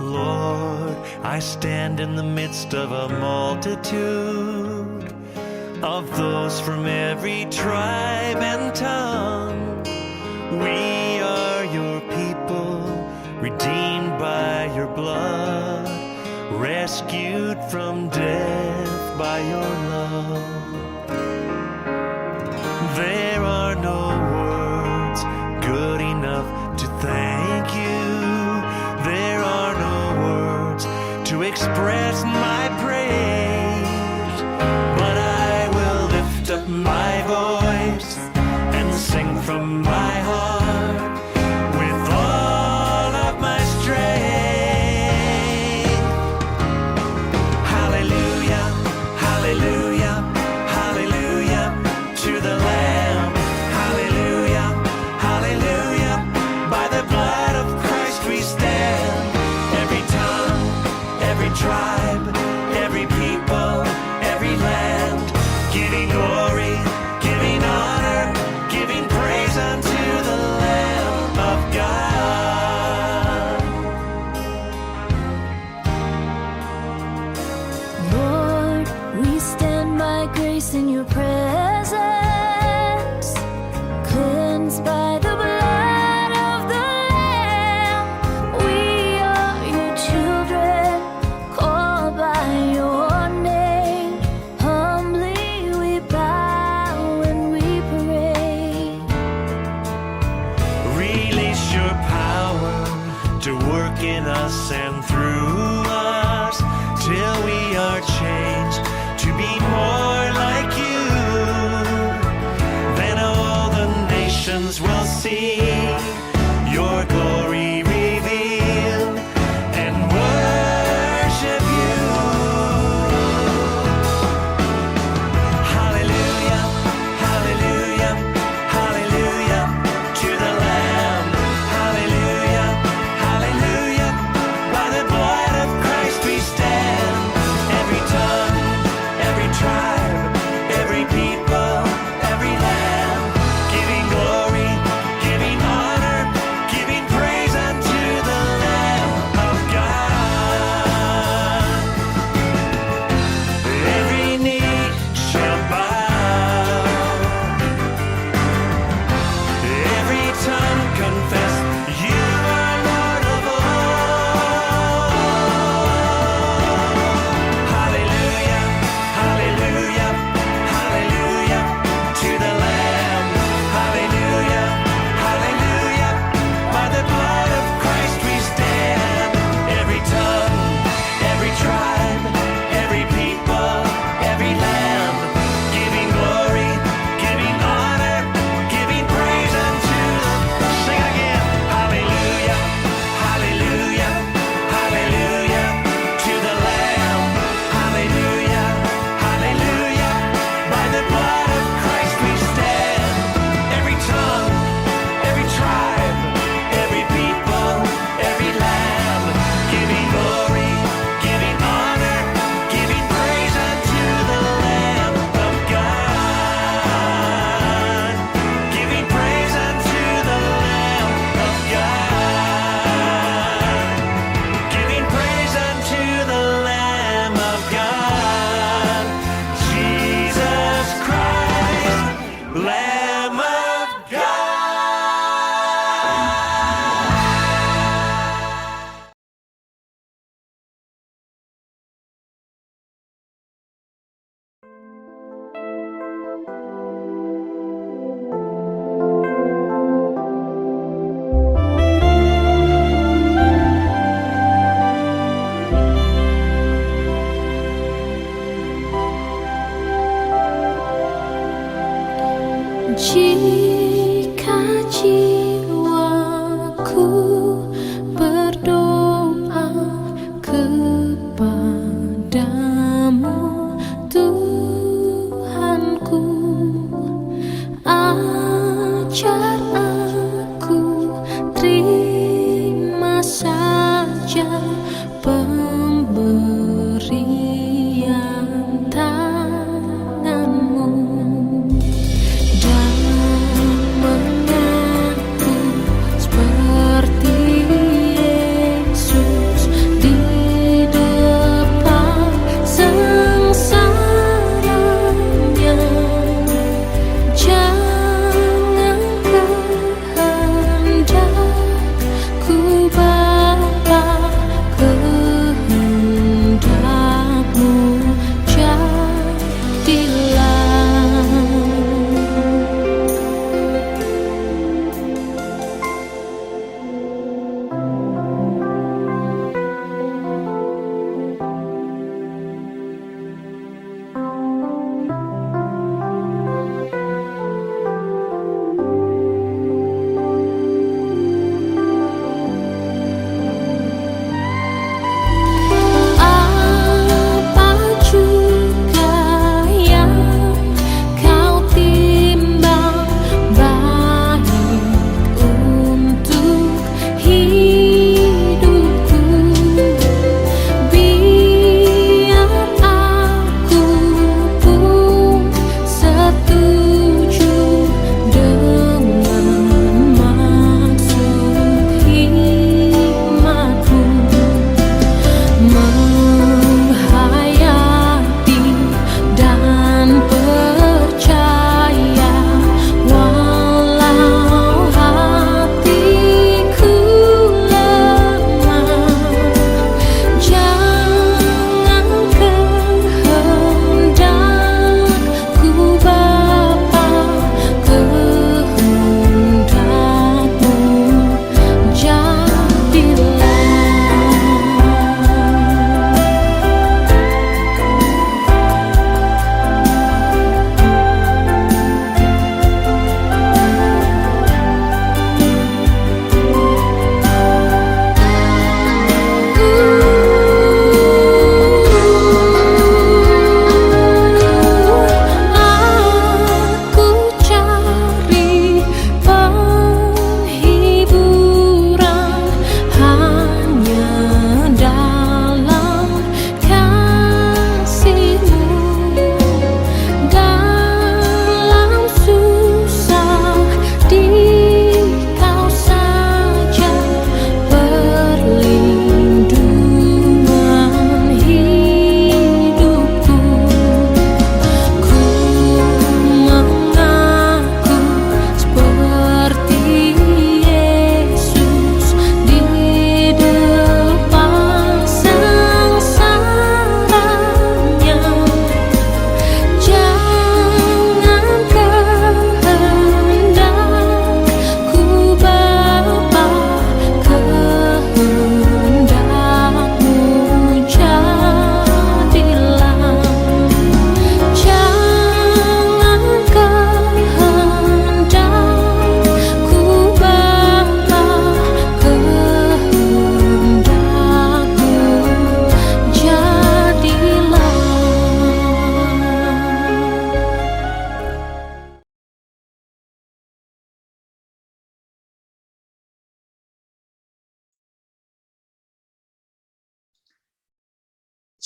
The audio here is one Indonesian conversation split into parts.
Lord, I stand in the midst of a multitude of those from every tribe and tongue. We are your people, redeemed by your blood, rescued from death by your love. There are no words good enough to thank you. There are no words to express my praise, but I will lift up my voice and sing from my heart with all of my strength. Hallelujah, hallelujah, hallelujah to the Lamb. Hallelujah, hallelujah, by the blood of Christ we stand. Every tongue, every tribe, every people, every land, giving glory, giving honor, giving praise unto the Lamb of God. Lord, we stand by grace in your presence, cleansed by the blood of the Lamb. We are your children, called by your name. Humbly we bow and we pray. Release your power to work in us and through us, till we are changed to be more like you. Then all the nations will see your glory revealed and worship you. Hallelujah, hallelujah, hallelujah to the Lamb. Hallelujah, hallelujah, by the blood of Christ we stand. Every tongue, every tribe, Jika jiwaku berdoa kepadamu, Tuhanku, ajar aku terima saja pemberian tanganmu dan mengaku seperti Yesus di depan sengsaranya. Jangan kehendakku Bapa, kehendakmu jadilah. Apa juga yang kau timbang baik untuk hidupku, biar aku pun setuju dengan maksud hikmatmu, menghayati dan percaya walau hatiku lemah. Jangan kehendakku Bapa, kehendakmu jadilah. Aku cari penghiburan hanya dalam kasih-Mu. Dalam susah di Kau saja perlindungan hidupku. Ku mengaku seperti Yesus di depan sengsaranya. Jangan kehendakku Bapa, kehendakmu jadilah. Jangan kehendakku Bapa, kehendakmu jadilah.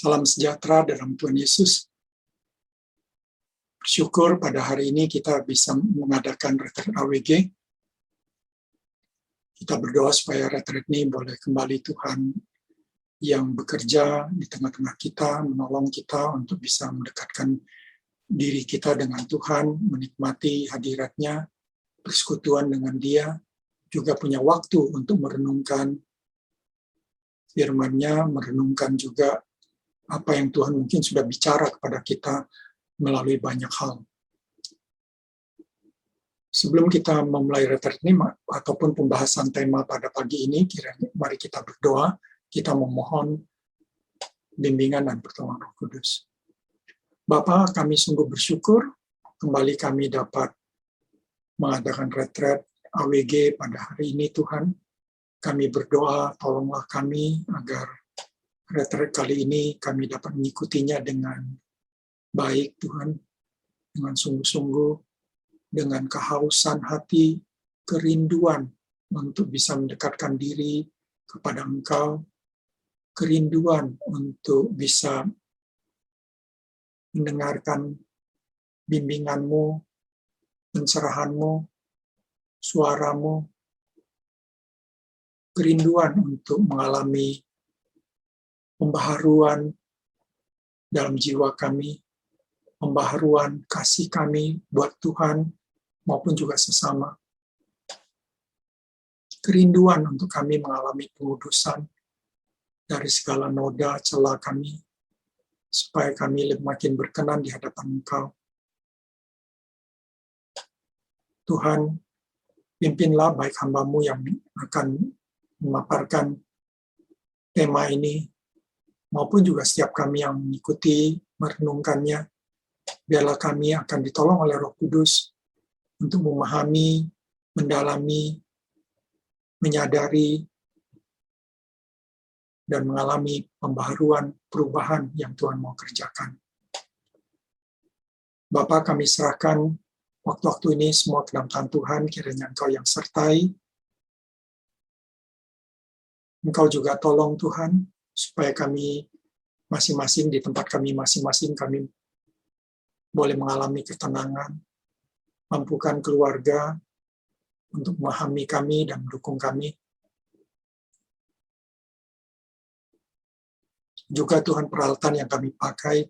Salam sejahtera dalam Tuhan Yesus. Bersyukur pada hari ini kita bisa mengadakan retret AWG. Kita berdoa supaya retret ini boleh kembali Tuhan yang bekerja di tengah-tengah kita, menolong kita untuk bisa mendekatkan diri kita dengan Tuhan, menikmati hadirat-Nya, persekutuan dengan Dia, juga punya waktu untuk merenungkan firman-Nya, merenungkan juga apa yang Tuhan mungkin sudah bicara kepada kita melalui banyak hal. Sebelum kita memulai retret ini ataupun pembahasan tema pada pagi ini, kiranya mari kita berdoa, kita memohon bimbingan dan pertolongan Roh Kudus. Bapa, kami sungguh bersyukur kembali kami dapat mengadakan retret AWG pada hari ini Tuhan. Kami berdoa, tolonglah kami agar retret kali ini kami dapat mengikutinya dengan baik Tuhan, dengan sungguh-sungguh, dengan kehausan hati, kerinduan untuk bisa mendekatkan diri kepada Engkau, kerinduan untuk bisa mendengarkan bimbingan-Mu, pencerahan-Mu, suara-Mu, kerinduan untuk mengalami pembaharuan dalam jiwa kami, pembaharuan kasih kami buat Tuhan maupun juga sesama. Kerinduan untuk kami mengalami pengudusan dari segala noda celah kami, supaya kami makin berkenan di hadapan Engkau. Tuhan, pimpinlah baik hamba-Mu yang akan memaparkan tema ini, maupun juga setiap kami yang mengikuti, merenungkannya. Biarlah kami akan ditolong oleh Roh Kudus untuk memahami, mendalami, menyadari, dan mengalami pembaharuan, perubahan yang Tuhan mau kerjakan. Bapa, kami serahkan waktu-waktu ini semua ke dalam tangan Tuhan, kiranya Engkau yang sertai. Engkau juga tolong Tuhan, supaya kami masing-masing di tempat kami masing-masing, kami boleh mengalami ketenangan, mampukan keluarga untuk memahami kami dan mendukung kami. Juga Tuhan, peralatan yang kami pakai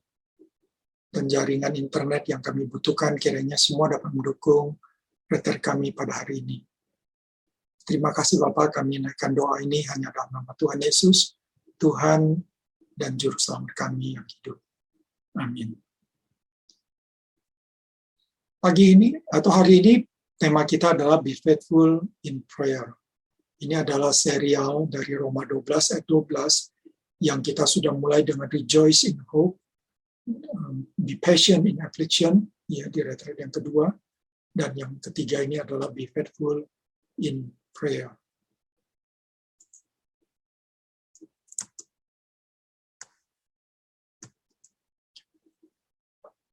dan jaringan internet yang kami butuhkan, kiranya semua dapat mendukung retret kami pada hari ini. Terima kasih Bapak, kami naikkan doa ini hanya dalam nama Tuhan Yesus, Tuhan dan Juru Selamat kami yang hidup. Amin. Pagi ini atau hari ini tema kita adalah Be Faithful in Prayer. Ini adalah serial dari Roma 12 ayat 12 yang kita sudah mulai dengan Rejoice in Hope, Be Patient in Affliction, ya di retret yang kedua, dan yang ketiga ini adalah Be Faithful in Prayer.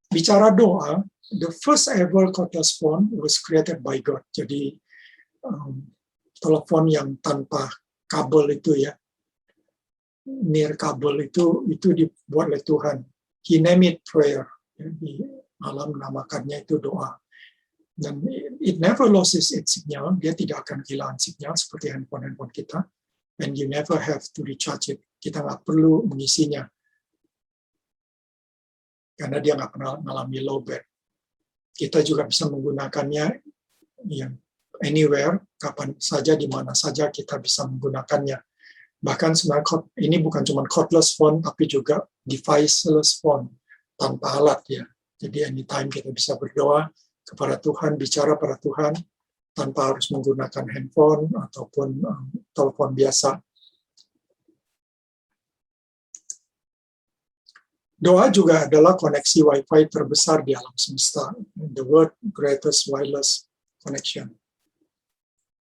Bicara doa, the first ever cordless phone was created by God. Jadi telepon yang tanpa kabel itu ya, near kabel itu dibuat oleh Tuhan. He named it prayer. Di alam menamakannya itu doa. Dan it never loses its signal. Dia tidak akan kehilangan signal seperti handphone kita. And you never have to recharge it. Kita nggak perlu mengisinya. Karena dia nggak pernah mengalami low bed. Kita juga bisa menggunakannya yang anywhere, kapan saja, di mana saja kita bisa menggunakannya. Bahkan sebenarnya ini bukan cuma cordless phone, tapi juga deviceless phone, tanpa alat ya. Jadi anytime kita bisa berdoa kepada Tuhan, bicara pada Tuhan, tanpa harus menggunakan handphone ataupun telepon biasa. Doa juga adalah koneksi Wi-Fi terbesar di alam semesta, the world greatest wireless connection.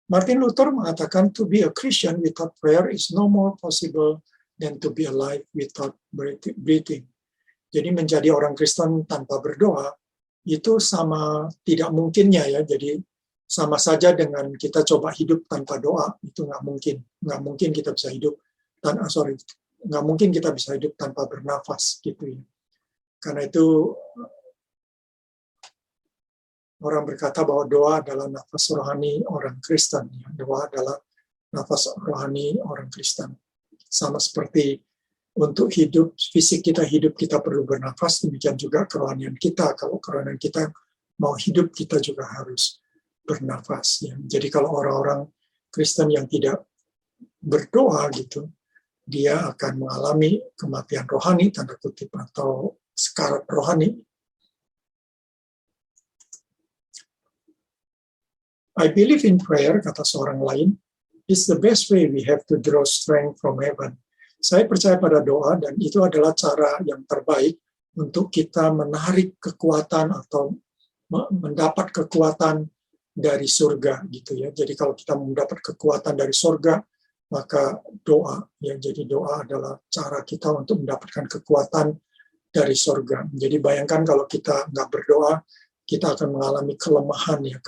Martin Luther mengatakan, to be a Christian without prayer is no more possible than to be alive without breathing. Jadi menjadi orang Kristen tanpa berdoa, itu sama tidak mungkinnya ya. Jadi sama saja dengan kita coba hidup tanpa doa, itu nggak mungkin. Nggak mungkin kita bisa hidup, nggak mungkin kita bisa hidup tanpa bernafas gitu ya. Karena itu orang berkata bahwa doa adalah nafas rohani orang Kristen. Doa adalah nafas rohani orang Kristen. Sama seperti untuk hidup, fisik kita hidup, kita perlu bernafas, demikian juga kerohanian kita. Kalau kerohanian kita mau hidup, kita juga harus bernafas. Ya. Jadi kalau orang-orang Kristen yang tidak berdoa gitu, dia akan mengalami kematian rohani, tanda kutip, atau sekarat rohani. I believe in prayer, kata seorang lain, is the best way we have to draw strength from heaven. Saya percaya pada doa, dan itu adalah cara yang terbaik untuk kita menarik kekuatan atau mendapat kekuatan dari surga gitu ya. Jadi kalau kita mendapat kekuatan dari surga, maka doa ya. Jadi doa adalah cara kita untuk mendapatkan kekuatan dari surga. Jadi bayangkan kalau kita nggak berdoa, kita akan mengalami kelemahan ya,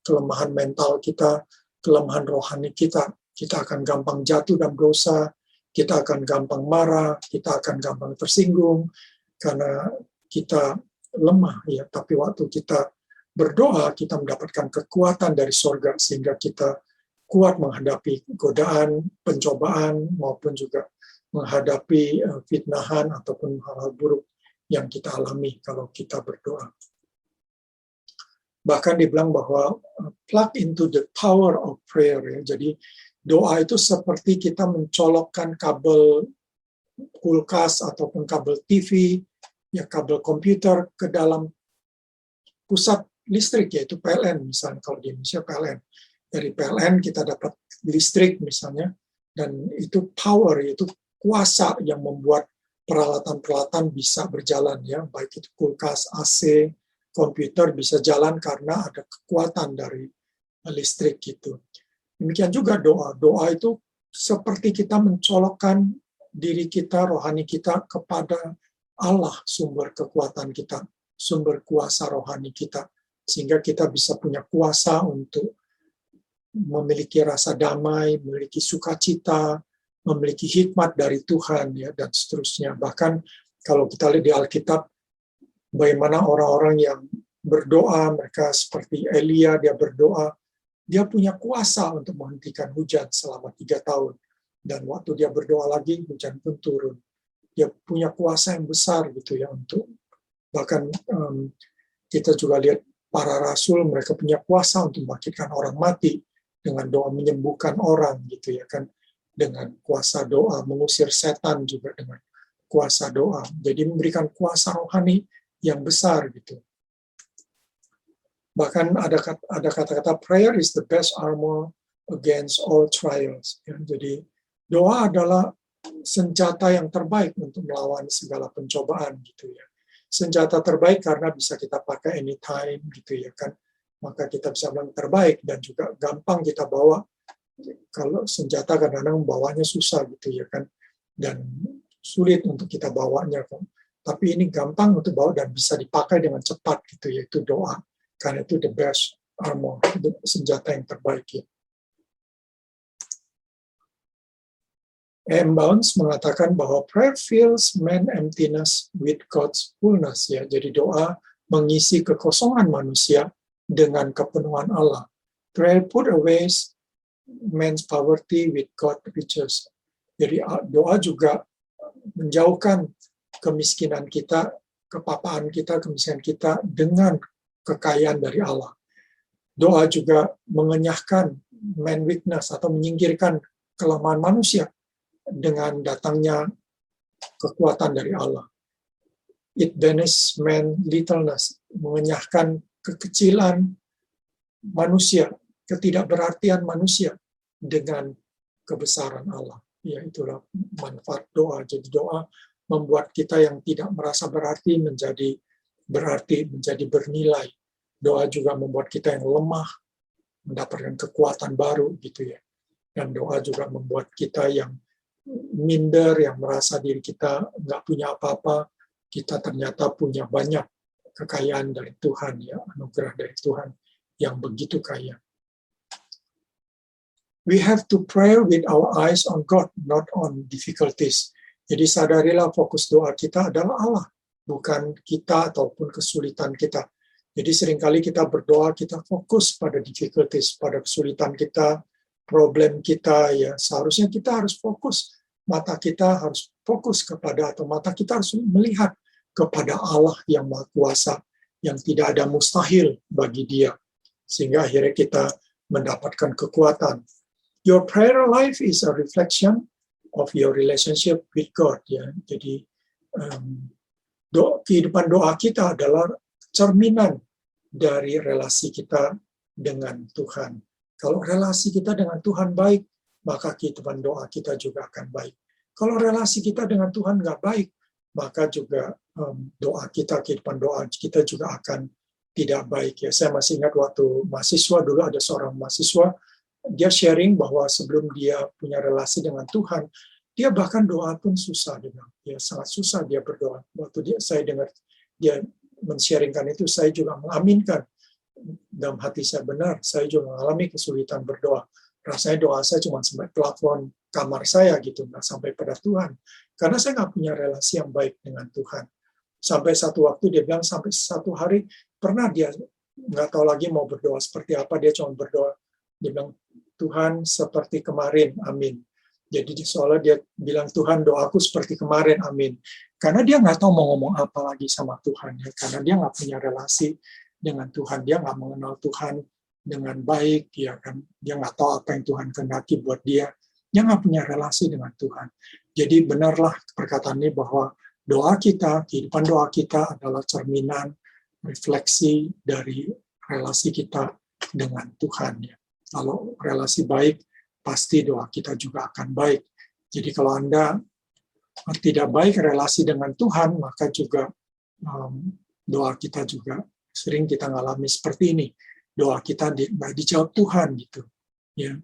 kelemahan mental kita, kelemahan rohani kita. Kita akan gampang jatuh dalam dosa, kita akan gampang marah, kita akan gampang tersinggung karena kita lemah ya. Tapi waktu kita berdoa, kita mendapatkan kekuatan dari surga sehingga kita kuat menghadapi godaan, pencobaan, maupun juga menghadapi fitnahan ataupun hal-hal buruk yang kita alami kalau kita berdoa. Bahkan dibilang bahwa plug into the power of prayer ya. Jadi doa itu seperti kita mencolokkan kabel kulkas ataupun kabel TV, ya kabel komputer ke dalam pusat listrik, yaitu PLN misalnya. Kalau di Indonesia PLN. Dari PLN kita dapat listrik misalnya, dan itu power, yaitu kuasa yang membuat peralatan-peralatan bisa berjalan ya, baik itu kulkas, AC, komputer bisa jalan karena ada kekuatan dari listrik gitu. Demikian juga doa. Doa itu seperti kita mencolokkan diri kita, rohani kita kepada Allah, sumber kekuatan kita, sumber kuasa rohani kita, sehingga kita bisa punya kuasa untuk memiliki rasa damai, memiliki sukacita, memiliki hikmat dari Tuhan ya, dan seterusnya. Bahkan kalau kita lihat di Alkitab, bagaimana orang-orang yang berdoa, mereka seperti Elia, dia berdoa, dia punya kuasa untuk menghentikan hujan selama 3 tahun. Dan waktu dia berdoa lagi, hujan pun turun. Dia punya kuasa yang besar gitu ya, untuk bahkan kita juga lihat para rasul, mereka punya kuasa untuk membangkitkan orang mati dengan doa, menyembuhkan orang gitu ya kan, dengan kuasa doa, mengusir setan juga dengan kuasa doa. Jadi memberikan kuasa rohani yang besar gitu. Bahkan ada kata-kata prayer is the best armor against all trials. Ya, jadi doa adalah senjata yang terbaik untuk melawan segala pencobaan gitu ya. Senjata terbaik karena bisa kita pakai anytime gitu ya kan. Maka kita bisa bilang terbaik, dan juga gampang kita bawa. Kalau senjata kadang-kadang bawanya susah gitu ya kan, dan sulit untuk kita bawanya kan. Tapi ini gampang untuk bawa dan bisa dipakai dengan cepat gitu, yaitu doa. Karena itu the best armor, senjata yang terbaik ya. M. Bounds mengatakan bahwa prayer fills man emptiness with God's fullness ya. Jadi doa mengisi kekosongan manusia dengan kepenuhan Allah. Prayer put away man's poverty with God's riches. Jadi doa juga menjauhkan kemiskinan kita, kepapaan kita, kemiskinan kita dengan kekayaan dari Allah. Doa juga mengenyahkan man weakness atau menyingkirkan kelemahan manusia dengan datangnya kekuatan dari Allah. It banishes man littleness, mengenyahkan kekecilan manusia, ketidakberartian manusia dengan kebesaran Allah. Ya, itulah manfaat doa. Jadi doa membuat kita yang tidak merasa berarti menjadi berarti, menjadi bernilai. Doa juga membuat kita yang lemah mendapatkan kekuatan baru gitu ya. Dan doa juga membuat kita yang minder, yang merasa diri kita nggak punya apa-apa, kita ternyata punya banyak kekayaan dari Tuhan ya, anugerah dari Tuhan yang begitu kaya. We have to pray with our eyes on God, not on difficulties. Jadi sadarilah fokus doa kita adalah Allah, bukan kita ataupun kesulitan kita. Jadi seringkali kita berdoa, kita fokus pada difficulties, pada kesulitan kita, problem kita ya. Seharusnya kita harus fokus, mata kita harus fokus kepada, atau mata kita harus melihat kepada Allah yang Maha Kuasa, yang tidak ada mustahil bagi Dia, sehingga akhirnya kita mendapatkan kekuatan. Your prayer life is a reflection of your relationship with God. Ya, jadi kehidupan doa kita adalah cerminan dari relasi kita dengan Tuhan. Kalau relasi kita dengan Tuhan baik, maka kehidupan doa kita juga akan baik. Kalau relasi kita dengan Tuhan nggak baik, maka juga doa kita, kehidupan doa kita juga akan tidak baik. Ya, saya masih ingat waktu mahasiswa dulu ada seorang mahasiswa, dia sharing bahwa sebelum dia punya relasi dengan Tuhan, dia bahkan doa pun susah, dia bilang. Ya, sangat susah dia berdoa. Waktu saya dengar dia men-sharingkan itu, saya juga mengaminkan dalam hati saya, benar, saya juga mengalami kesulitan berdoa. Rasanya doa saya cuma sampai plafon kamar saya gitu, nggak sampai pada Tuhan. Karena saya nggak punya relasi yang baik dengan Tuhan. Sampai satu waktu dia bilang, sampai satu hari pernah dia nggak tahu lagi mau berdoa seperti apa, dia cuma berdoa. Dia bilang, Tuhan seperti kemarin, amin. Jadi soalnya dia bilang, Tuhan doaku seperti kemarin, amin. Karena dia nggak tahu mau ngomong apa lagi sama Tuhan. Ya. Karena dia nggak punya relasi dengan Tuhan, dia nggak mengenal Tuhan dengan baik, ya kan? Dia nggak tahu apa yang Tuhan kehendaki buat dia nggak punya relasi dengan Tuhan. Jadi benarlah perkataan ini bahwa doa kita, kehidupan doa kita adalah cerminan, refleksi dari relasi kita dengan Tuhan. Ya. Kalau relasi baik, pasti doa kita juga akan baik. Jadi kalau Anda tidak baik relasi dengan Tuhan, maka juga doa kita juga sering kita ngalami seperti ini. Doa kita nggak dijawab Tuhan gitu. Ya.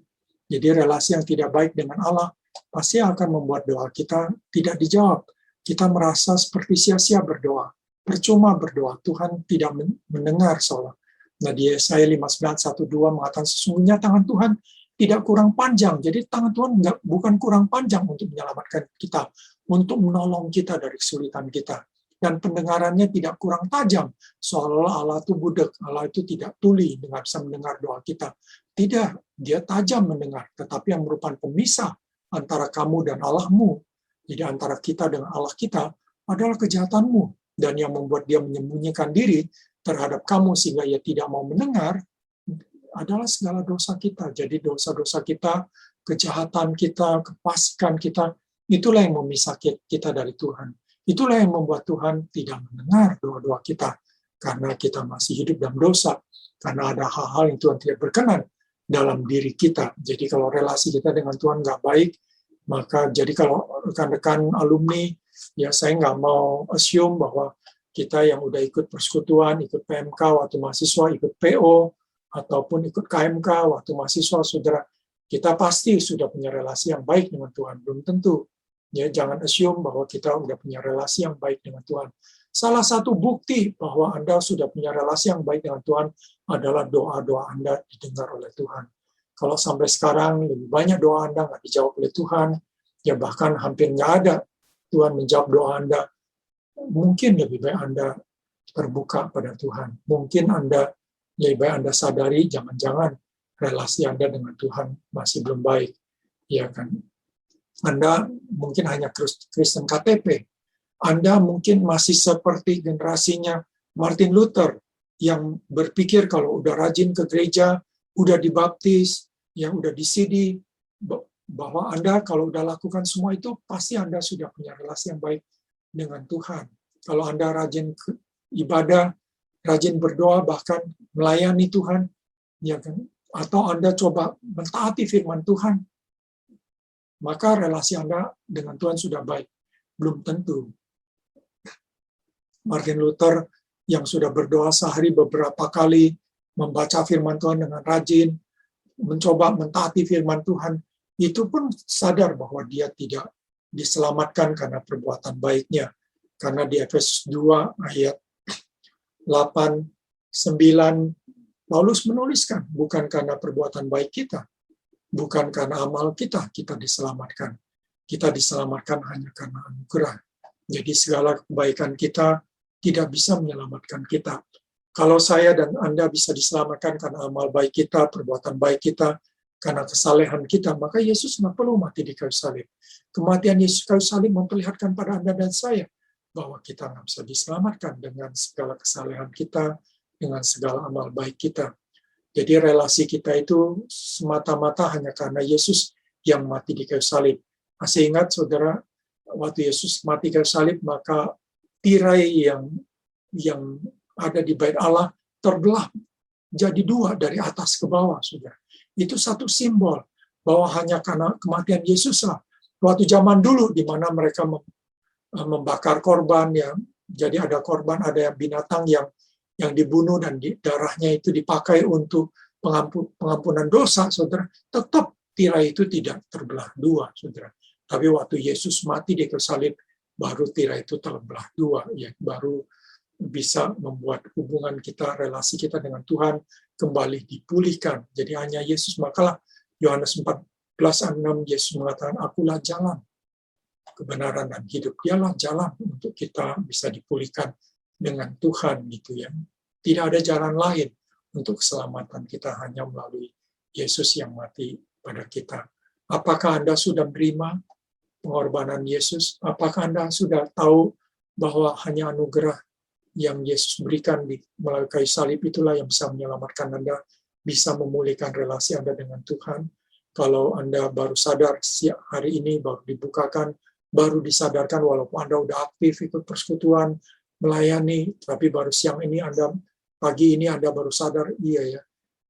Jadi relasi yang tidak baik dengan Allah pasti akan membuat doa kita tidak dijawab. Kita merasa seperti sia-sia berdoa. Percuma berdoa, Tuhan tidak mendengar soalnya. Nah di Yesaya 59:1-2 mengatakan sesungguhnya tangan Tuhan tidak kurang panjang. Jadi tangan Tuhan bukan kurang panjang untuk menyelamatkan kita, untuk menolong kita dari kesulitan kita. Dan pendengarannya tidak kurang tajam. Seolah-olah Allah itu budak, Allah itu tidak tuli, nggak bisa mendengar doa kita. Tidak, dia tajam mendengar, tetapi yang merupakan pemisah antara kamu dan Allahmu. Jadi antara kita dengan Allah kita adalah kejahatanmu. Dan yang membuat dia menyembunyikan diri terhadap kamu sehingga ia tidak mau mendengar adalah segala dosa kita. Jadi dosa-dosa kita, kejahatan kita, kefasikan kita, itulah yang memisah kita dari Tuhan. Itulah yang membuat Tuhan tidak mendengar doa-doa kita. Karena kita masih hidup dalam dosa. Karena ada hal-hal yang Tuhan tidak berkenan dalam diri kita. Jadi kalau relasi kita dengan Tuhan nggak baik, maka jadi kalau rekan-rekan alumni, ya saya nggak mau assume bahwa kita yang udah ikut persekutuan, ikut PMK waktu mahasiswa, ikut PO, ataupun ikut KMK waktu mahasiswa, saudara, kita pasti sudah punya relasi yang baik dengan Tuhan. Belum tentu. Ya, jangan assume bahwa kita sudah punya relasi yang baik dengan Tuhan. Salah satu bukti bahwa Anda sudah punya relasi yang baik dengan Tuhan adalah doa-doa Anda didengar oleh Tuhan. Kalau sampai sekarang lebih banyak doa Anda nggak dijawab oleh Tuhan, ya bahkan hampir nggak ada Tuhan menjawab doa Anda, mungkin lebih baik Anda terbuka pada Tuhan. Mungkin lebih baik Anda sadari, jangan-jangan relasi Anda dengan Tuhan masih belum baik. Ya kan? Anda mungkin hanya Kristen KTP. Anda mungkin masih seperti generasinya Martin Luther yang berpikir kalau udah rajin ke gereja, udah dibaptis, yang udah di-CD, bahwa Anda kalau udah lakukan semua itu, pasti Anda sudah punya relasi yang baik dengan Tuhan. Kalau Anda rajin ibadah, rajin berdoa, bahkan melayani Tuhan, ya kan? Atau Anda coba mentaati firman Tuhan, maka relasi Anda dengan Tuhan sudah baik. Belum tentu. Martin Luther yang sudah berdoa sehari beberapa kali, membaca firman Tuhan dengan rajin, mencoba mentaati firman Tuhan, itu pun sadar bahwa dia tidak diselamatkan karena perbuatan baiknya. Karena di Efesus 2 ayat 8, 9, Paulus menuliskan, bukan karena perbuatan baik kita, bukan karena amal kita diselamatkan. Kita diselamatkan hanya karena anugerah. Jadi segala kebaikan kita tidak bisa menyelamatkan kita. Kalau saya dan Anda bisa diselamatkan karena amal baik kita, perbuatan baik kita, karena kesalehan kita, maka Yesus nggak perlu mati di kayu salib. Kematian Yesus kayu salib memperlihatkan pada Anda dan saya bahwa kita nggak bisa diselamatkan dengan segala kesalehan kita, dengan segala amal baik kita. Jadi relasi kita itu semata-mata hanya karena Yesus yang mati di kayu salib. Masih ingat saudara, waktu Yesus mati di kayu salib, maka tirai yang ada di bait Allah terbelah jadi dua dari atas ke bawah, saudara. Itu satu simbol bahwa hanya karena kematian Yesus lah. Waktu zaman dulu di mana mereka membakar korban, ya, jadi ada korban, ada binatang yang yang dibunuh dan darahnya itu dipakai untuk pengampunan dosa, saudara, tetap tirai itu tidak terbelah dua, saudara. Tapi waktu Yesus mati di kayu salib, baru tirai itu terbelah dua, ya, baru bisa membuat hubungan kita, relasi kita dengan Tuhan kembali dipulihkan. Jadi hanya Yesus, makalah Yohanes 14:6 Yesus mengatakan, akulah jalan, kebenaran dan hidup. Dialah jalan untuk kita bisa dipulihkan dengan Tuhan, gitu ya. Tidak ada jalan lain untuk keselamatan kita, hanya melalui Yesus yang mati pada kita. Apakah Anda sudah menerima pengorbanan Yesus? Apakah Anda sudah tahu bahwa hanya anugerah yang Yesus berikan melalui kayu salib itulah yang bisa menyelamatkan Anda, bisa memulihkan relasi Anda dengan Tuhan? Kalau Anda baru sadar hari ini, baru dibukakan, baru disadarkan, walaupun Anda udah aktif ikut persekutuan, melayani, tapi baru siang ini pagi ini Anda baru sadar, iya ya,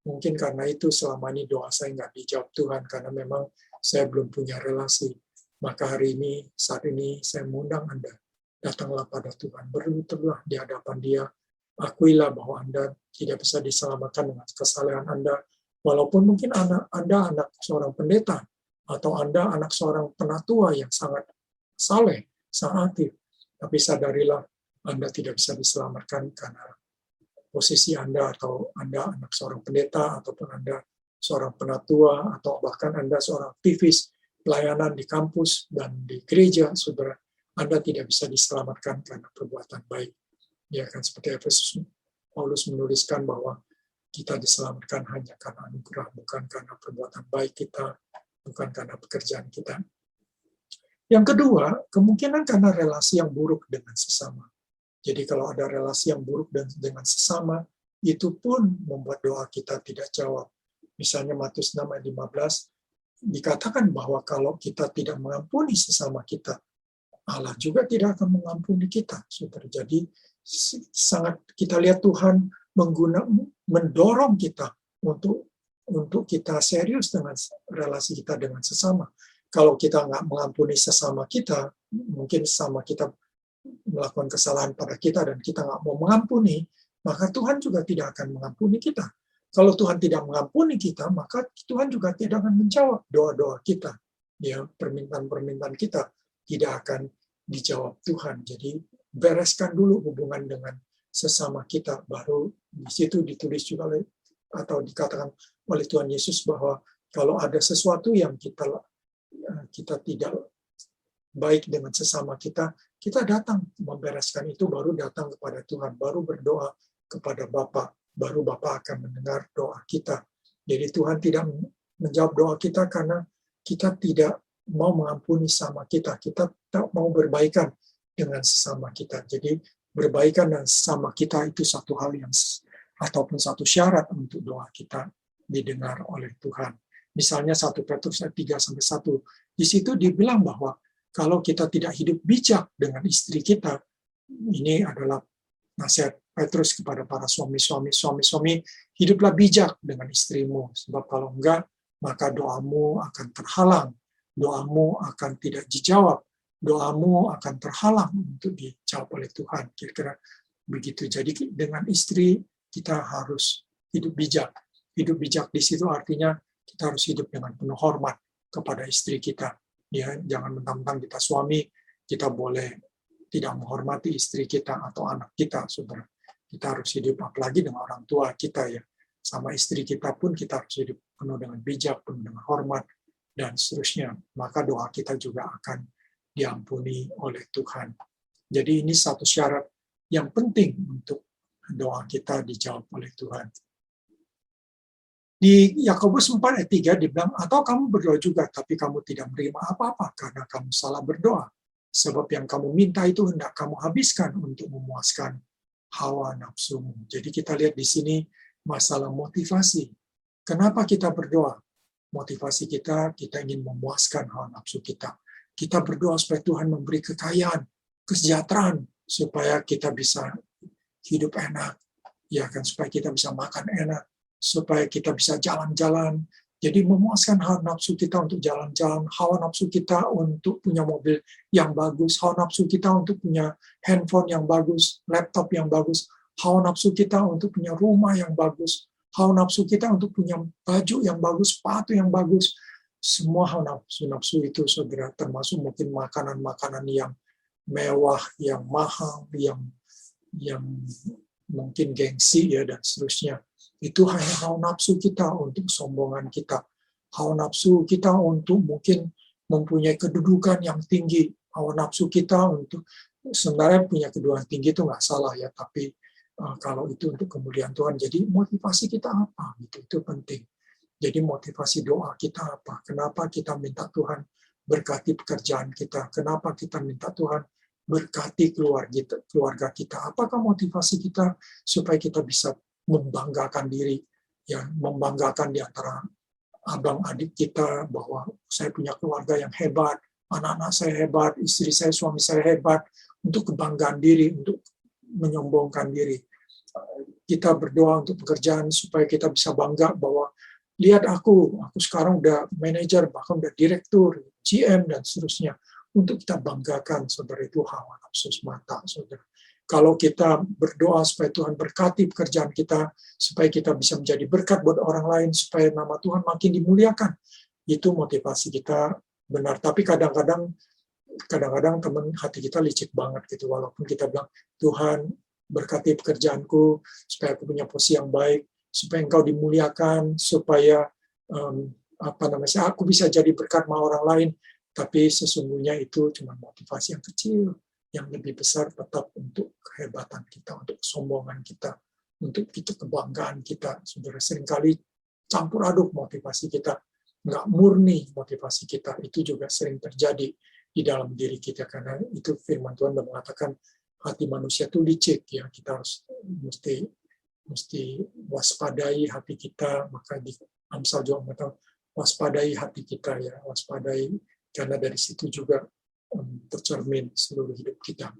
mungkin karena itu selama ini doa saya nggak dijawab Tuhan, karena memang saya belum punya relasi. Maka hari ini, saat ini saya mengundang Anda, datanglah pada Tuhan, berlututlah di hadapan Dia, akuilah bahwa Anda tidak bisa diselamatkan dengan kesalahan Anda, walaupun mungkin Anda anak seorang pendeta, atau Anda anak seorang penatua yang sangat saleh, sangat aktif, tapi sadarilah Anda tidak bisa diselamatkan karena posisi Anda, atau Anda anak seorang pendeta, ataupun Anda seorang penatua, atau bahkan Anda seorang aktivis pelayanan di kampus dan di gereja, saudara, Anda tidak bisa diselamatkan karena perbuatan baik. Ya kan, seperti Efesus, Paulus menuliskan bahwa kita diselamatkan hanya karena anugerah, bukan karena perbuatan baik kita, bukan karena pekerjaan kita. Yang kedua, kemungkinan karena relasi yang buruk dengan sesama. Jadi kalau ada relasi yang buruk dengan sesama, itu pun membuat doa kita tidak jawab. Misalnya Matius 6 ayat 15, dikatakan bahwa kalau kita tidak mengampuni sesama kita, Allah juga tidak akan mengampuni kita. Saudara. Jadi sangat kita lihat Tuhan mendorong kita untuk kita serius dengan relasi kita dengan sesama. Kalau kita nggak mengampuni sesama kita, mungkin sesama kita melakukan kesalahan pada kita dan kita nggak mau mengampuni, maka Tuhan juga tidak akan mengampuni kita. Kalau Tuhan tidak mengampuni kita, maka Tuhan juga tidak akan menjawab doa-doa kita. Ya, permintaan-permintaan kita tidak akan dijawab Tuhan. Jadi bereskan dulu hubungan dengan sesama kita, baru di situ ditulis juga atau dikatakan oleh Tuhan Yesus bahwa kalau ada sesuatu yang kita tidak baik dengan sesama kita datang membereskan itu, baru datang kepada Tuhan, baru berdoa kepada Bapa, baru Bapa akan mendengar doa kita. Jadi Tuhan tidak menjawab doa kita karena kita tidak mau mengampuni sama kita tak mau berbaikan dengan sesama kita. Jadi berbaikan dan sesama kita itu satu hal yang ataupun satu syarat untuk doa kita didengar oleh Tuhan. Misalnya 1 Petrus 3-1, di situ dibilang bahwa kalau kita tidak hidup bijak dengan istri kita, ini adalah nasihat Petrus kepada para suami-suami, hiduplah bijak dengan istrimu, sebab kalau enggak, maka doamu akan terhalang, doamu akan tidak dijawab, doamu akan terhalang untuk dijawab oleh Tuhan. Kira-kira begitu. Jadi dengan istri kita harus hidup bijak. Hidup bijak di situ artinya kita harus hidup dengan penuh hormat kepada istri kita. Ya, jangan mentang-mentang kita suami, kita boleh tidak menghormati istri kita atau anak kita, saudara. Kita harus hidup, apalagi dengan orang tua kita ya. Sama istri kita pun kita harus hidup penuh dengan bijak, penuh dengan hormat, dan seterusnya. Maka doa kita juga akan diampuni oleh Tuhan. Jadi ini satu syarat yang penting untuk doa kita dijawab oleh Tuhan. Di Yakobus 4 ayat 3 dibilang, atau kamu berdoa juga, tapi kamu tidak menerima apa-apa karena kamu salah berdoa. Sebab yang kamu minta itu hendak kamu habiskan untuk memuaskan hawa nafsumu. Jadi kita lihat di sini masalah motivasi. Kenapa kita berdoa? Motivasi kita ingin memuaskan hawa nafsu kita. Kita berdoa supaya Tuhan memberi kekayaan, kesejahteraan, supaya kita bisa hidup enak, ya kan, supaya kita bisa makan enak, supaya kita bisa jalan-jalan. Jadi memuaskan hawa nafsu kita untuk jalan-jalan, hawa nafsu kita untuk punya mobil yang bagus, hawa nafsu kita untuk punya handphone yang bagus, laptop yang bagus, hawa nafsu kita untuk punya rumah yang bagus, hawa nafsu kita untuk punya baju yang bagus, sepatu yang bagus. Semua hawa nafsu itu, saudara, termasuk mungkin makanan-makanan yang mewah, yang mahal, yang mungkin gengsi ya dan seterusnya. Itu hanya hawa nafsu kita untuk kesombongan kita. Hawa nafsu kita untuk mungkin mempunyai kedudukan yang tinggi. Hawa nafsu kita untuk sebenarnya punya kedudukan tinggi itu nggak salah ya, tapi kalau itu untuk kemuliaan Tuhan. Jadi motivasi kita apa? Itu penting. Jadi motivasi doa kita apa? Kenapa kita minta Tuhan berkati pekerjaan kita? Kenapa kita minta Tuhan berkati keluarga kita? Apakah motivasi kita supaya kita bisa membanggakan diri, ya, membanggakan di antara abang adik kita bahwa saya punya keluarga yang hebat, anak-anak saya hebat, istri saya, suami saya hebat, untuk kebanggaan diri, untuk menyombongkan diri. Kita berdoa untuk pekerjaan supaya kita bisa bangga bahwa lihat aku sekarang udah manajer, bahkan udah direktur, GM, dan seterusnya. Untuk kita banggakan, saudara, itu hawa nafsu semata, saudara. Kalau kita berdoa supaya Tuhan berkati pekerjaan kita, supaya kita bisa menjadi berkat buat orang lain, supaya nama Tuhan makin dimuliakan, itu motivasi kita benar. Tapi kadang-kadang teman hati kita licik banget gitu, walaupun kita bilang, Tuhan berkati pekerjaanku, supaya aku punya posisi yang baik, supaya Engkau dimuliakan, supaya aku bisa jadi berkat sama orang lain. Tapi sesungguhnya itu cuma motivasi yang kecil. Yang lebih besar tetap untuk kehebatan kita, untuk kesombongan kita, untuk kebanggaan kita. Saudara, seringkali campur aduk motivasi kita, nggak murni motivasi kita. Itu juga sering terjadi di dalam diri kita, karena itu firman Tuhan mengatakan hati manusia itu licik, ya. Kita harus mesti waspadai hati kita. Maka di Amsal juga mengatakan waspadai hati kita, ya, waspadai, karena dari situ juga tercermin seluruh hidup kita.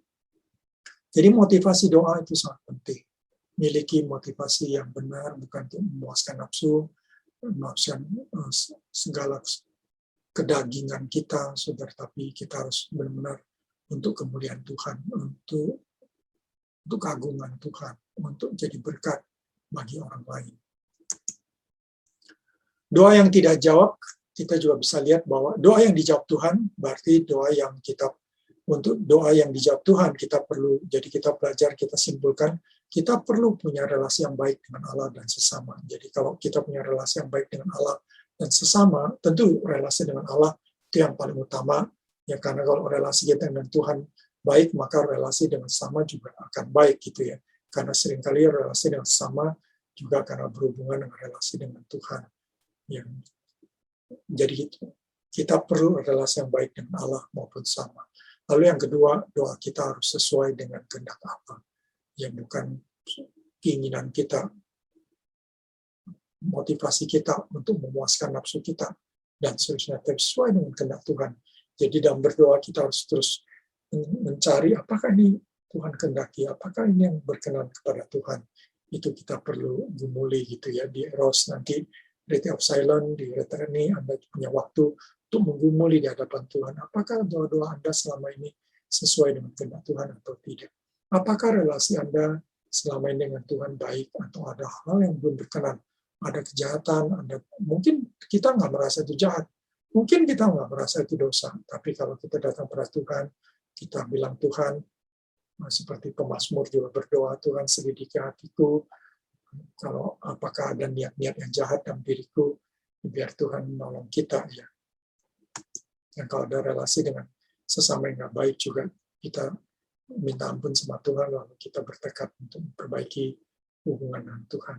Jadi motivasi doa itu sangat penting. Miliki motivasi yang benar, bukan untuk memuaskan nafsu, memuaskan segala kedagingan kita, saudara, tapi kita harus benar-benar untuk kemuliaan Tuhan, untuk keagungan Tuhan, untuk jadi berkat bagi orang lain. Doa yang tidak jawab, kita juga bisa lihat bahwa doa yang dijawab Tuhan berarti doa yang kita, untuk doa yang dijawab Tuhan kita perlu, jadi kita belajar, kita simpulkan, kita perlu punya relasi yang baik dengan Allah dan sesama. Jadi kalau kita punya relasi yang baik dengan Allah dan sesama, tentu relasi dengan Allah itu yang paling utama, ya, karena kalau relasi kita dengan Tuhan baik, maka relasi dengan sesama juga akan baik gitu ya. Karena seringkali relasi dengan sesama juga karena berhubungan dengan relasi dengan Tuhan. Yang jadi kita perlu relasi yang baik dengan Allah maupun sama. Lalu yang kedua, doa kita harus sesuai dengan kehendak Allah. Ya, bukan keinginan kita, motivasi kita untuk memuaskan nafsu kita, dan seterusnya, tapi sesuai dengan kehendak Tuhan. Jadi dalam berdoa kita harus terus mencari apakah ini Tuhan kehendaki, apakah ini yang berkenan kepada Tuhan. Itu kita perlu gumuli gitu ya. Di Eros nanti, Retreat of Silence, di retreat ini Anda punya waktu untuk menggumuli di hadapan Tuhan. Apakah doa-doa Anda selama ini sesuai dengan kehendak Tuhan atau tidak? Apakah relasi Anda selama ini dengan Tuhan baik, atau ada hal yang belum berkenan? Ada kejahatan, mungkin kita nggak merasa itu jahat, mungkin kita nggak merasa itu dosa, tapi kalau kita datang pada Tuhan, kita bilang, Tuhan, seperti pemazmur juga berdoa, Tuhan selidiki hatiku, kalau apakah ada niat-niat yang jahat dalam diriku, biar Tuhan menolong kita, ya. Dan kalau ada relasi dengan sesama yang nggak baik juga, kita minta ampun sama Tuhan, lalu kita bertekad untuk memperbaiki hubungan dengan Tuhan.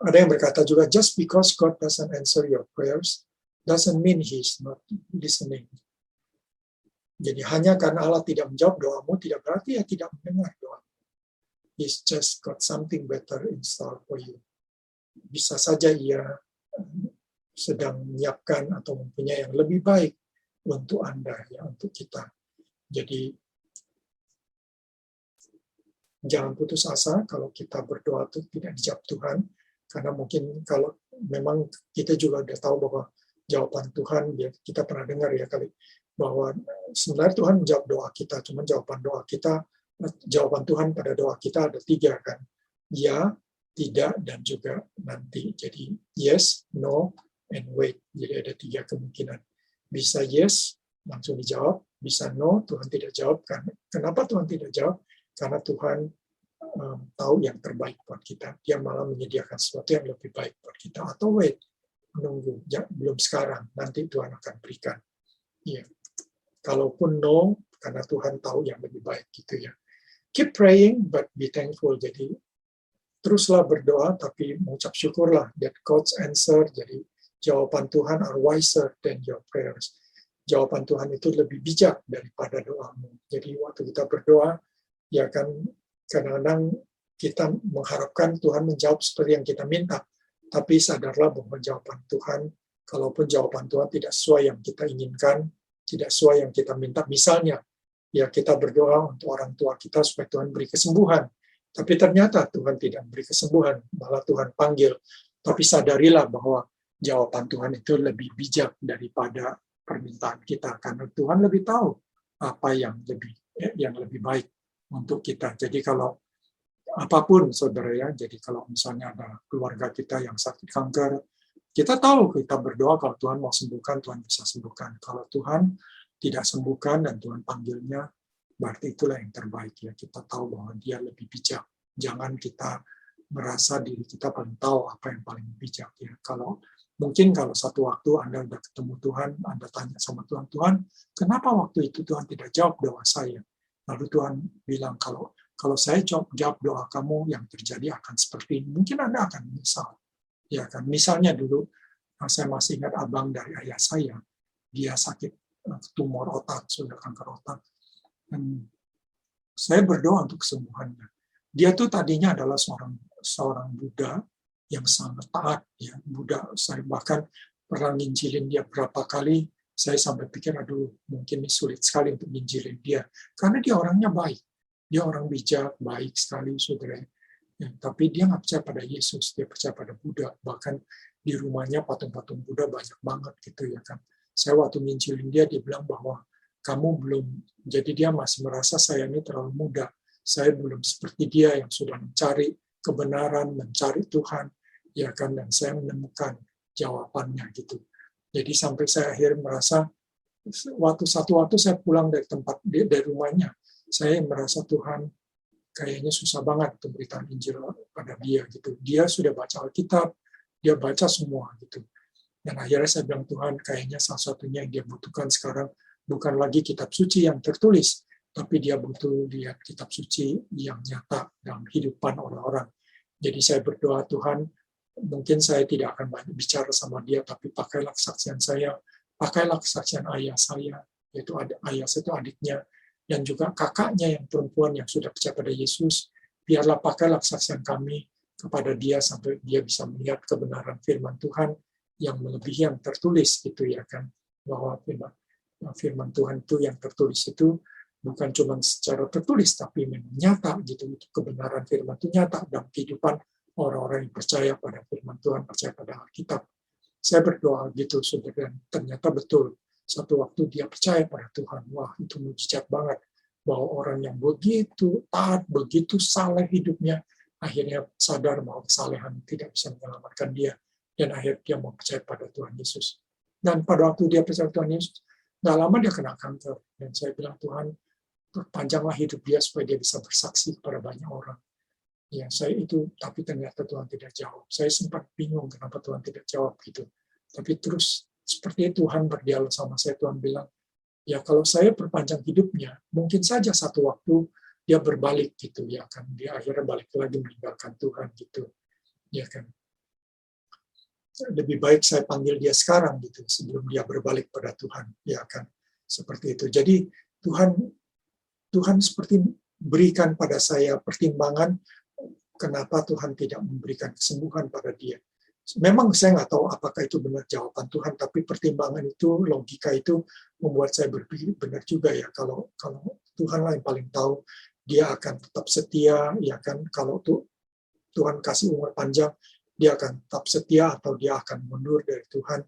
Ada yang berkata juga, just because God doesn't answer your prayers, doesn't mean He's not listening. Jadi hanya karena Allah tidak menjawab doamu, tidak berarti Dia tidak mendengar doamu. He's just got something better in store for you. Bisa saja Ia sedang menyiapkan atau mempunyai yang lebih baik untuk Anda, ya, untuk kita. Jadi jangan putus asa kalau kita berdoa itu tidak dijawab Tuhan, karena mungkin kalau memang kita juga udah tahu bahwa jawaban Tuhan, ya, kita pernah dengar ya kali bahwa sebenarnya Tuhan menjawab doa kita, cuma jawaban doa kita jawaban Tuhan pada doa kita ada 3 kan. Ya, tidak, dan juga nanti. Jadi yes, no, and wait. Jadi ada 3 kemungkinan. Bisa yes, langsung dijawab. Bisa no, Tuhan tidak jawab. Kenapa Tuhan tidak jawab? Karena Tuhan tahu yang terbaik buat kita. Dia malah menyediakan sesuatu yang lebih baik buat kita. Atau wait, menunggu. Ya, belum sekarang. Nanti Tuhan akan berikan. Ya. Kalaupun no, karena Tuhan tahu yang lebih baik gitu ya. Keep praying, but be thankful. Jadi, teruslah berdoa, tapi mengucap syukurlah that God's answer, jadi jawaban Tuhan are wiser than your prayers. Jawaban Tuhan itu lebih bijak daripada doamu. Jadi, waktu kita berdoa, ya kan, kadang-kadang kita mengharapkan Tuhan menjawab seperti yang kita minta, tapi sadarlah bahwa jawaban Tuhan, kalaupun jawaban Tuhan tidak sesuai yang kita inginkan, tidak sesuai yang kita minta, misalnya, ya kita berdoa untuk orang tua kita supaya Tuhan beri kesembuhan. Tapi ternyata Tuhan tidak beri kesembuhan, malah Tuhan panggil. Tapi sadarilah bahwa jawaban Tuhan itu lebih bijak daripada permintaan kita. Karena Tuhan lebih tahu apa yang lebih baik untuk kita. Jadi kalau apapun saudara ya, jadi kalau misalnya ada keluarga kita yang sakit kanker, kita tahu kita berdoa kalau Tuhan mau sembuhkan, Tuhan bisa sembuhkan. Kalau Tuhan tidak sembuhkan dan Tuhan panggilnya, berarti itulah yang terbaik ya. Kita tahu bahwa dia lebih bijak. Jangan kita merasa diri kita paling tahu apa yang paling bijak ya. Kalau satu waktu Anda sudah ketemu Tuhan, Anda tanya sama Tuhan, Tuhan, kenapa waktu itu Tuhan tidak jawab doa saya? Lalu Tuhan bilang, kalau saya jawab doa kamu, yang terjadi akan seperti ini. Mungkin Anda akan menyesal. Ya kan, misalnya dulu saya masih ingat abang dari ayah saya, dia sakit tumor otak, sudah kanker otak. Dan saya berdoa untuk kesembuhannya. Dia tuh tadinya adalah seorang Buddha yang sangat taat. Ya. Buddha, saya bahkan pernah nginjilin dia berapa kali, saya sampai pikir, aduh mungkin ini sulit sekali untuk nginjilin dia. Karena dia orangnya baik. Dia orang bijak, baik sekali, saudara. Ya, tapi dia nggak percaya pada Yesus, dia percaya pada Buddha. Bahkan di rumahnya patung-patung Buddha banyak banget gitu ya kan. Saya waktu nginjilin dia bilang bahwa kamu belum, jadi dia masih merasa saya ini terlalu muda. Saya belum seperti dia yang sudah mencari kebenaran, mencari Tuhan, ya kan, dan saya menemukan jawabannya gitu. Jadi sampai saya akhirnya merasa, satu waktu saya pulang dari rumahnya, saya merasa Tuhan kayaknya susah banget untuk beritahu Injil pada dia gitu. Dia sudah baca Alkitab, dia baca semua gitu. Dan akhirnya saya bilang, Tuhan, kayaknya salah satunya yang dia butuhkan sekarang bukan lagi kitab suci yang tertulis, tapi dia butuh lihat kitab suci yang nyata dalam kehidupan orang-orang. Jadi saya berdoa, Tuhan, mungkin saya tidak akan banyak bicara sama dia, tapi pakailah kesaksian saya, pakailah kesaksian ayah saya, yaitu ayah saya itu adiknya, dan juga kakaknya yang perempuan yang sudah percaya pada Yesus, biarlah pakailah kesaksian kami kepada dia sampai dia bisa melihat kebenaran firman Tuhan yang melebihi yang tertulis gitu ya kan, bahwa firman Tuhan itu yang tertulis itu bukan cuma secara tertulis tapi memang nyata gitu, kebenaran firman itu nyata dalam kehidupan orang-orang yang percaya pada firman Tuhan, percaya pada Alkitab. Saya berdoa gitu saudara, dan ternyata betul satu waktu dia percaya pada Tuhan. Wah, itu mujizat banget bahwa orang yang begitu taat, begitu saleh hidupnya, akhirnya sadar bahwa kesalehan tidak bisa menyelamatkan dia. Dan akhirnya dia mau percaya pada Tuhan Yesus. Dan pada waktu dia percaya Tuhan Yesus, nggak lama dia kena kanker. Dan saya bilang, Tuhan, perpanjanglah hidup dia supaya dia bisa bersaksi kepada banyak orang. Ya, saya itu, tapi ternyata Tuhan tidak jawab. Saya sempat bingung kenapa Tuhan tidak jawab gitu. Tapi terus seperti Tuhan berdialog sama saya, Tuhan bilang, ya kalau saya perpanjang hidupnya, mungkin saja satu waktu dia berbalik gitu ya kan. Dia akhirnya balik lagi meninggalkan Tuhan gitu. Ya kan. Lebih baik saya panggil dia sekarang gitu sebelum dia berbalik pada Tuhan, ya kan, seperti itu. Jadi Tuhan seperti berikan pada saya pertimbangan kenapa Tuhan tidak memberikan kesembuhan pada dia. Memang saya nggak tahu apakah itu benar jawaban Tuhan, tapi pertimbangan itu, logika itu membuat saya berpikir benar juga ya, kalau Tuhan lah yang paling tahu, dia akan tetap setia, ya kan, kalau Tuhan kasih umur panjang, dia akan tetap setia atau dia akan mundur dari Tuhan,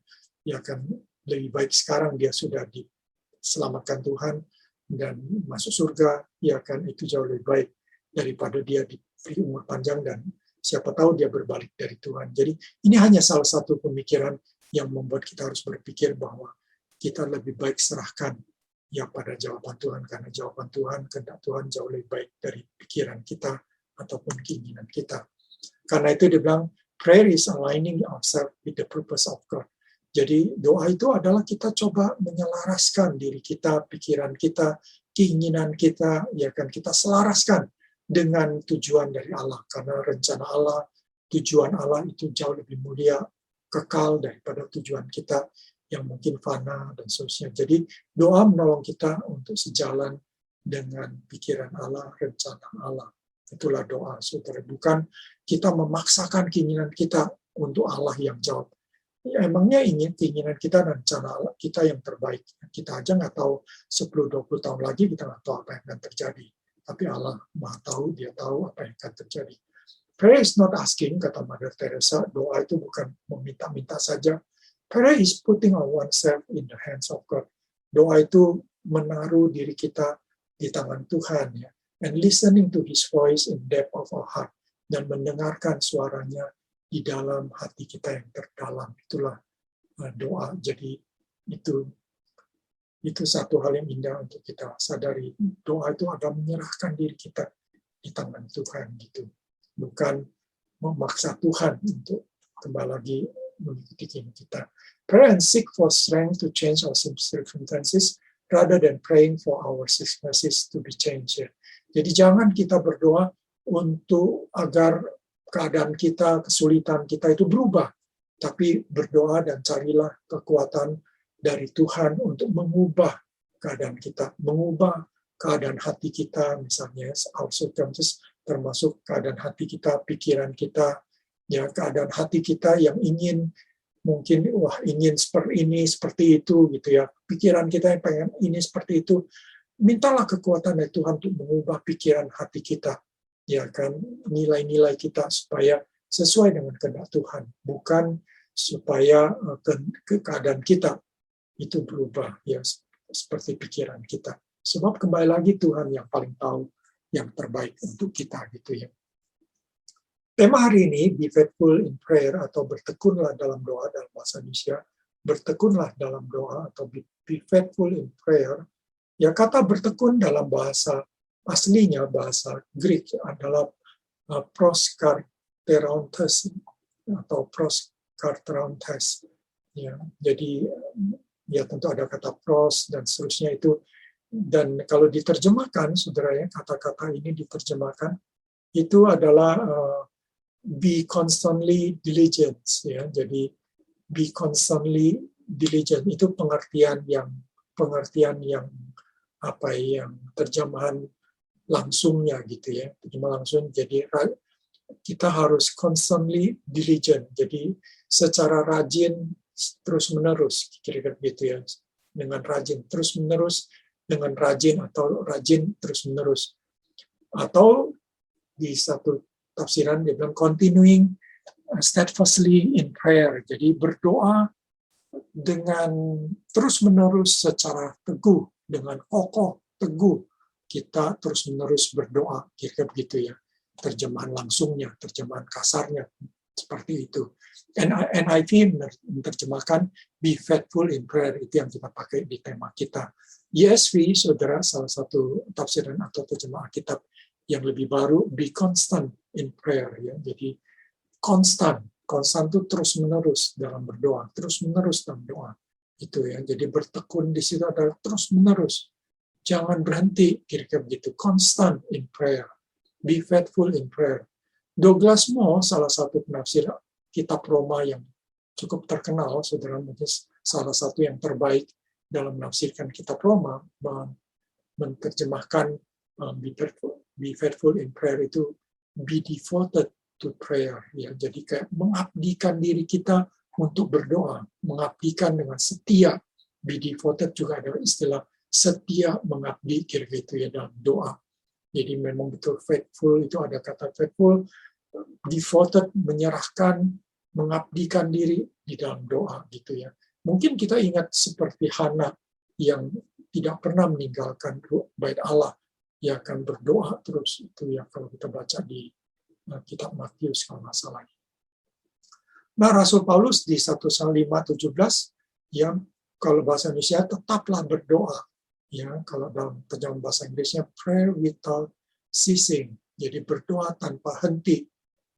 ya akan lebih baik sekarang dia sudah diselamatkan Tuhan, dan masuk surga, ya kan, itu jauh lebih baik daripada dia diberi umur panjang dan siapa tahu dia berbalik dari Tuhan. Jadi ini hanya salah satu pemikiran yang membuat kita harus berpikir bahwa kita lebih baik serahkan ya pada jawaban Tuhan, karena jawaban Tuhan, kehendak Tuhan jauh lebih baik dari pikiran kita ataupun keinginan kita. Karena itu dia bilang, prayer is aligning ourselves with the purpose of God. Jadi doa itu adalah kita coba menyelaraskan diri kita, pikiran kita, keinginan kita, ya kan, kita selaraskan dengan tujuan dari Allah. Karena rencana Allah, tujuan Allah itu jauh lebih mulia, kekal daripada tujuan kita yang mungkin fana dan seterusnya. Jadi doa menolong kita untuk sejalan dengan pikiran Allah, rencana Allah. Itulah doa, saudara. Bukan kita memaksakan keinginan kita untuk Allah yang jawab. Ya, emangnya keinginan kita dan rencana Allah kita yang terbaik. Kita aja nggak tahu 10-20 tahun lagi, kita nggak tahu apa yang akan terjadi. Tapi Allah Maha tahu, Dia tahu apa yang akan terjadi. Prayer is not asking, kata Mother Teresa, doa itu bukan meminta-minta saja. Prayer is putting oneself in the hands of God. Doa itu menaruh diri kita di tangan Tuhan, ya, and listening to His voice in depth of our heart, dan mendengarkan suaranya di dalam hati kita yang terdalam. Itulah doa. Jadi itu satu hal yang indah untuk kita sadari. Doa itu adalah menyerahkan diri kita di tangan Tuhan, gitu. Bukan memaksa Tuhan untuk kembali lagi mengikuti keinginan kita. Pray and seek for strength to change our circumstances rather than praying for our circumstances to be changed. Jadi jangan kita berdoa untuk agar keadaan kita, kesulitan kita itu berubah. Tapi berdoa dan carilah kekuatan dari Tuhan untuk mengubah keadaan kita, mengubah keadaan hati kita, misalnya our circumstances, termasuk keadaan hati kita, pikiran kita, ya, keadaan hati kita yang ingin mungkin ingin seperti ini, seperti itu, gitu ya. Pikiran kita yang pengen ini seperti itu. Mintalah kekuatan dari Tuhan untuk mengubah pikiran hati kita, ya kan, nilai-nilai kita supaya sesuai dengan kehendak Tuhan, bukan supaya keadaan kita itu berubah, ya, seperti pikiran kita. Sebab kembali lagi Tuhan yang paling tahu yang terbaik untuk kita, gitu ya. Tema hari ini, be faithful in prayer, atau bertekunlah dalam doa dalam bahasa Indonesia. Bertekunlah dalam doa atau be faithful in prayer. Ya, kata bertekun dalam bahasa aslinya, bahasa Greek, adalah proskarterontes atau proskarterontes. Ya, jadi ya tentu ada kata pros dan seterusnya itu. Dan kalau diterjemahkan, saudara, ya, kata-kata ini diterjemahkan, itu adalah be constantly diligent, ya. Jadi be constantly diligent itu pengertian yang apa yang terjemahan langsungnya, gitu ya. Terjemahan langsung, jadi kita harus constantly diligent. Jadi secara rajin terus-menerus, kira-kira gitu ya. Dengan rajin terus-menerus, dengan rajin atau rajin terus-menerus. Atau di satu tafsiran dia bilang continuing steadfastly in prayer. Jadi berdoa dengan terus-menerus secara teguh, dengan kokoh, teguh. Kita terus-menerus berdoa, kira-kira begitu ya. Terjemahan langsungnya, terjemahan kasarnya, seperti itu. NIV menerjemahkan be faithful in prayer, itu yang kita pakai di tema kita. ESV, saudara, salah satu tafsiran atau terjemahan kitab yang lebih baru, be constant in prayer, ya. Jadi konstan itu terus-menerus dalam berdoa, terus-menerus dalam doa. Itu ya. Jadi bertekun di situ adalah terus-menerus. Jangan berhenti, kira-kira begitu. Constant in prayer. Be faithful in prayer. Douglas Moore, salah satu penafsir kitab Roma yang cukup terkenal, saudara, mungkin salah satu yang terbaik dalam menafsirkan kitab Roma, menerjemahkan be faithful in prayer itu be devoted to prayer, ya. Jadi kayak mengabdikan diri kita untuk berdoa, mengabdikan dengan setia. Be devoted juga ada istilah setia mengabdi, kira-kira itu ya, dalam doa. Jadi memang betul faithful, itu ada kata faithful, devoted, menyerahkan, mengabdikan diri di dalam doa, gitu ya. Mungkin kita ingat seperti Hana yang tidak pernah meninggalkan bait Allah. Ia akan berdoa terus, itu ya kalau kita baca di kitab Matius kalau nggak salah. Nah, Rasul Paulus di 1 Salimah 17, ya kalau bahasa Indonesia tetaplah berdoa. Ya, kalau dalam terjemahan bahasa Inggrisnya prayer without ceasing. Jadi berdoa tanpa henti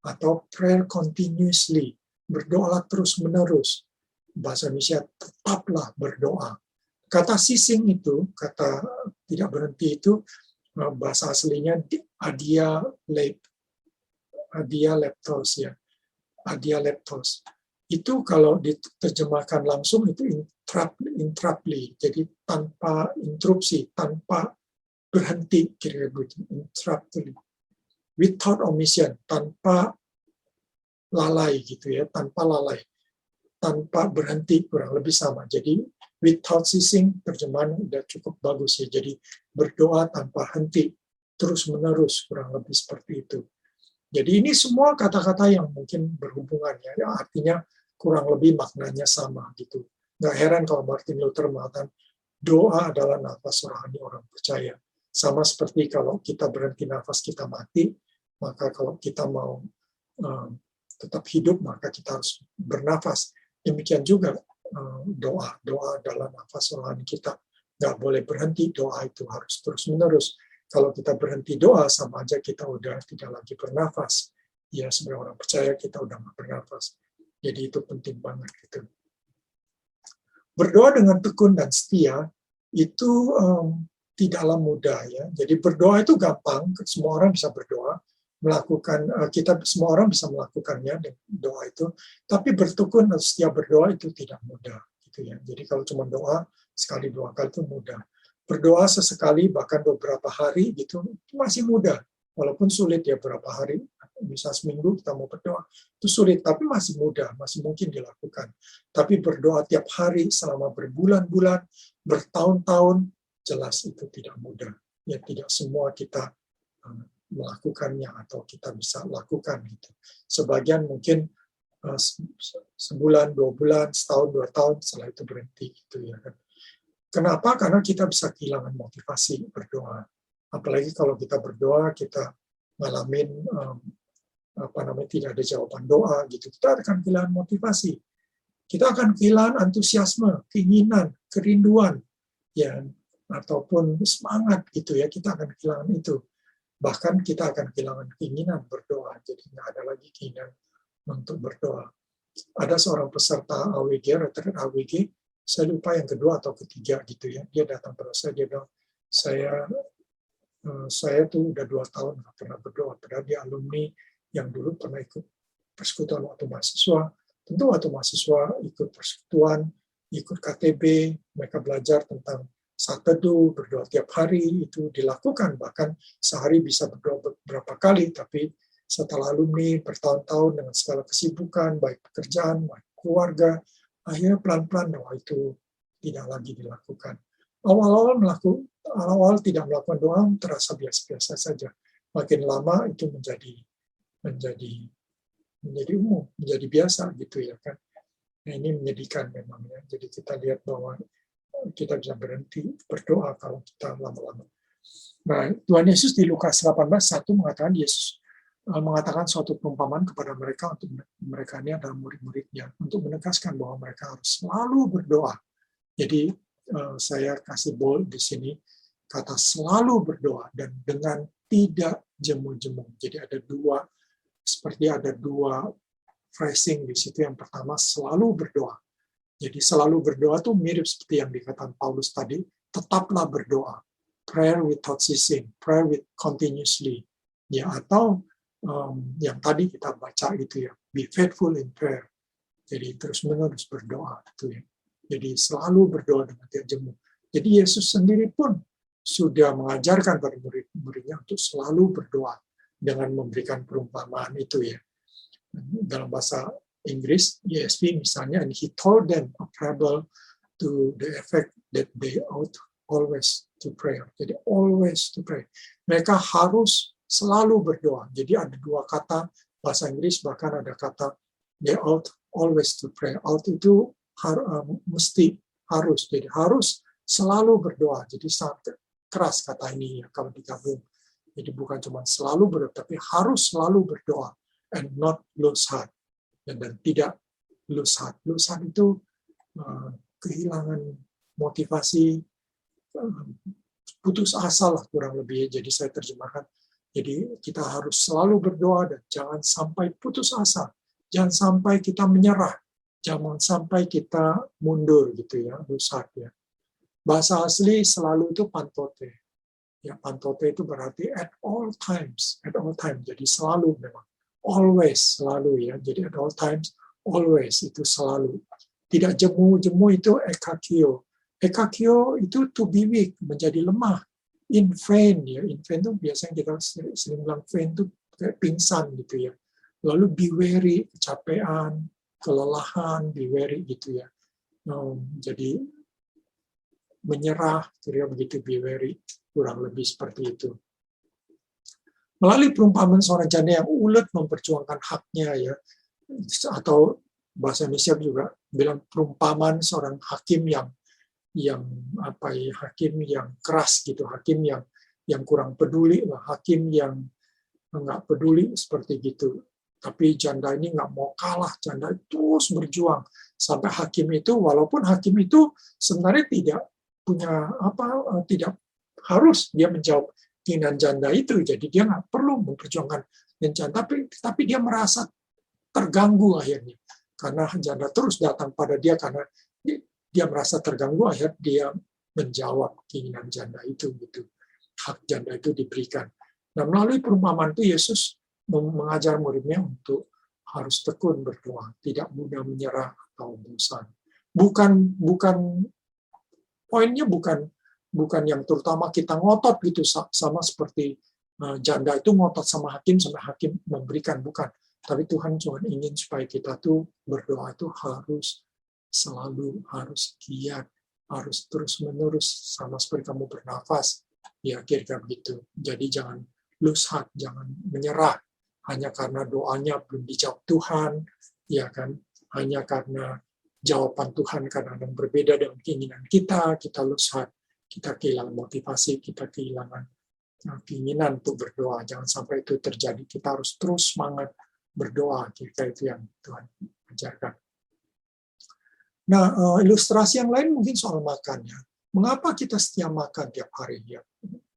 atau prayer continuously. Berdoalah terus-menerus. Bahasa Indonesia tetaplah berdoa. Kata ceasing itu, kata tidak berhenti itu, bahasa aslinya adialeptos ya. Adialeptos. Itu kalau diterjemahkan langsung itu interruptly. Jadi tanpa interupsi, tanpa berhenti, kira-kira begitu. Interruptly. Without omission, tanpa lalai gitu ya, tanpa lalai. Tanpa berhenti, kurang lebih sama. Jadi without ceasing, terjemahan udah cukup bagus ya. Jadi berdoa tanpa henti, terus-menerus, kurang lebih seperti itu. Jadi ini semua kata-kata yang mungkin berhubungan ya, artinya kurang lebih maknanya sama gitu. Nggak heran kalau Martin Luther mengatakan doa adalah nafas rohani orang percaya. Sama seperti kalau kita berhenti nafas kita mati, maka kalau kita mau tetap hidup maka kita harus bernafas. Demikian juga doa adalah nafas rohani kita. Nggak boleh berhenti, doa itu harus terus-menerus. Kalau kita berhenti doa, sama aja kita udah tidak lagi bernafas. Ya, sebagai orang percaya kita udah nggak bernafas. Jadi itu penting banget gitu. Berdoa dengan tekun dan setia itu tidaklah mudah ya. Jadi berdoa itu gampang, semua orang bisa berdoa, semua orang bisa melakukannya doa itu. Tapi bertekun dan setia berdoa itu tidak mudah gitu ya. Jadi kalau cuma doa sekali dua kali itu mudah. Berdoa sesekali bahkan beberapa hari gitu masih mudah, walaupun sulit ya berapa hari, bisa seminggu kita mau berdoa itu sulit, tapi masih mudah, masih mungkin dilakukan. Tapi berdoa tiap hari selama berbulan-bulan, bertahun-tahun, jelas itu tidak mudah. Ya tidak semua kita melakukannya atau kita bisa lakukan gitu. Sebagian mungkin sebulan, 2 bulan, setahun, 2 tahun, setelah itu berhenti gitu ya kan. Kenapa? Karena kita bisa kehilangan motivasi berdoa. Apalagi kalau kita berdoa, kita ngalamin tidak ada jawaban doa gitu. Kita akan kehilangan motivasi. Kita akan kehilangan antusiasme, keinginan, kerinduan, ya, ataupun semangat gitu ya. Kita akan kehilangan itu. Bahkan kita akan kehilangan keinginan berdoa. Jadi nggak ada lagi keinginan untuk berdoa. Ada seorang peserta AWG, retret AWG, saya lupa yang kedua atau ketiga gitu ya. Dia datang pada saya, dia bilang, saya tuh udah 2 tahun nggak pernah berdoa. Padahal dia alumni yang dulu pernah ikut persekutuan waktu mahasiswa. Tentu waktu mahasiswa ikut persekutuan, ikut KTB, mereka belajar tentang saat teduh, berdoa tiap hari, itu dilakukan. Bahkan sehari bisa berdoa beberapa kali, tapi setelah alumni bertahun-tahun dengan segala kesibukan, baik pekerjaan, baik keluarga, akhirnya pelan-pelan doa itu tidak lagi dilakukan. Awal-awal tidak melakukan doa terasa biasa-biasa saja. Makin lama itu menjadi umum, menjadi biasa gitu ya kan. Nah, ini menyedihkan memang ya. Jadi kita lihat bahwa kita bisa berhenti berdoa kalau kita lama-lama. Nah, Tuhan Yesus di Lukas 18:1 mengatakan suatu perumpamaan kepada mereka, untuk mereka ini adalah murid-muridnya, untuk menegaskan bahwa mereka harus selalu berdoa. Jadi saya kasih bold di sini kata selalu berdoa dan dengan tidak jemu-jemu. Jadi ada dua phrasing di situ. Yang pertama selalu berdoa. Jadi selalu berdoa itu mirip seperti yang dikatakan Paulus tadi, tetaplah berdoa. Prayer without ceasing, prayer with continuously. Ya, atau yang tadi kita baca itu ya, be faithful in prayer. Jadi terus-menerus berdoa gitu ya. Jadi selalu berdoa dengan tidak jemu. Jadi Yesus sendiri pun sudah mengajarkan pada murid-muridnya untuk selalu berdoa dengan memberikan perumpamaan itu ya. Dalam bahasa Inggris, ESV misalnya, and he told them a parable to the effect that they ought always to pray. Jadi always to pray. Mereka harus selalu berdoa. Jadi ada 2 kata bahasa Inggris, bahkan ada kata they ought always to pray. Ought itu mesti, harus. Jadi harus selalu berdoa. Jadi sangat keras kata ini ya, kalau digabung. Jadi bukan cuma selalu berdoa, tapi harus selalu berdoa. And not lose heart. Dan tidak lose heart. Lose heart itu kehilangan motivasi, putus asa lah kurang lebih. Jadi saya terjemahkan. Jadi kita harus selalu berdoa dan jangan sampai putus asa. Jangan sampai kita menyerah. Jangan sampai kita mundur gitu ya, lose heart ya. Bahasa asli selalu itu pantote. Ya, pantote itu berarti at all times, at all times. Jadi selalu memang. Always, selalu ya. Jadi at all times, always itu selalu. Tidak jemu-jemu itu ekakio. Ekakio itu to be weak, menjadi lemah. In faint ya. In faint itu biasanya kita sering bilang faint itu kayak pingsan gitu ya. Lalu be weary, kecapean, kelelahan, be weary gitu ya. Jadi menyerah, kira begitu, be weary, kurang lebih seperti itu. Melalui perumpamaan seorang janda yang ulet memperjuangkan haknya ya, atau bahasa Indonesia juga bilang perumpamaan seorang hakim yang hakim yang keras gitu, hakim yang kurang peduli, hakim yang nggak peduli seperti gitu. Tapi janda ini nggak mau kalah, janda terus berjuang sampai hakim itu, walaupun hakim itu sebenarnya tidak punya tidak harus dia menjawab keinginan janda itu, jadi dia nggak perlu memperjuangkan janda, tapi dia merasa terganggu akhirnya karena janda terus datang pada dia, karena dia merasa terganggu, akhirnya dia menjawab keinginan janda itu gitu, hak janda itu diberikan. Nah, melalui perumpamaan itu Yesus mengajar muridnya untuk harus tekun berdoa, tidak mudah menyerah atau bosan. Poinnya bukan yang terutama kita ngotot gitu sama seperti janda itu ngotot sama hakim sampai hakim memberikan, bukan. Tapi Tuhan cuma ingin supaya kita tuh berdoa itu harus selalu, harus giat, harus terus-menerus, sama seperti kamu bernafas, ya kira-kira begitu. Jadi jangan lose heart, jangan menyerah hanya karena doanya belum dijawab Tuhan, ya kan? Hanya karena jawaban Tuhan kadang-kadang berbeda dengan keinginan kita lose heart, kita kehilangan motivasi, kita kehilangan keinginan untuk berdoa. Jangan sampai itu terjadi. Kita harus terus semangat berdoa. Kita itu yang Tuhan ajarkan. Nah, ilustrasi yang lain mungkin soal makan ya. Mengapa kita setia makan tiap hari ya?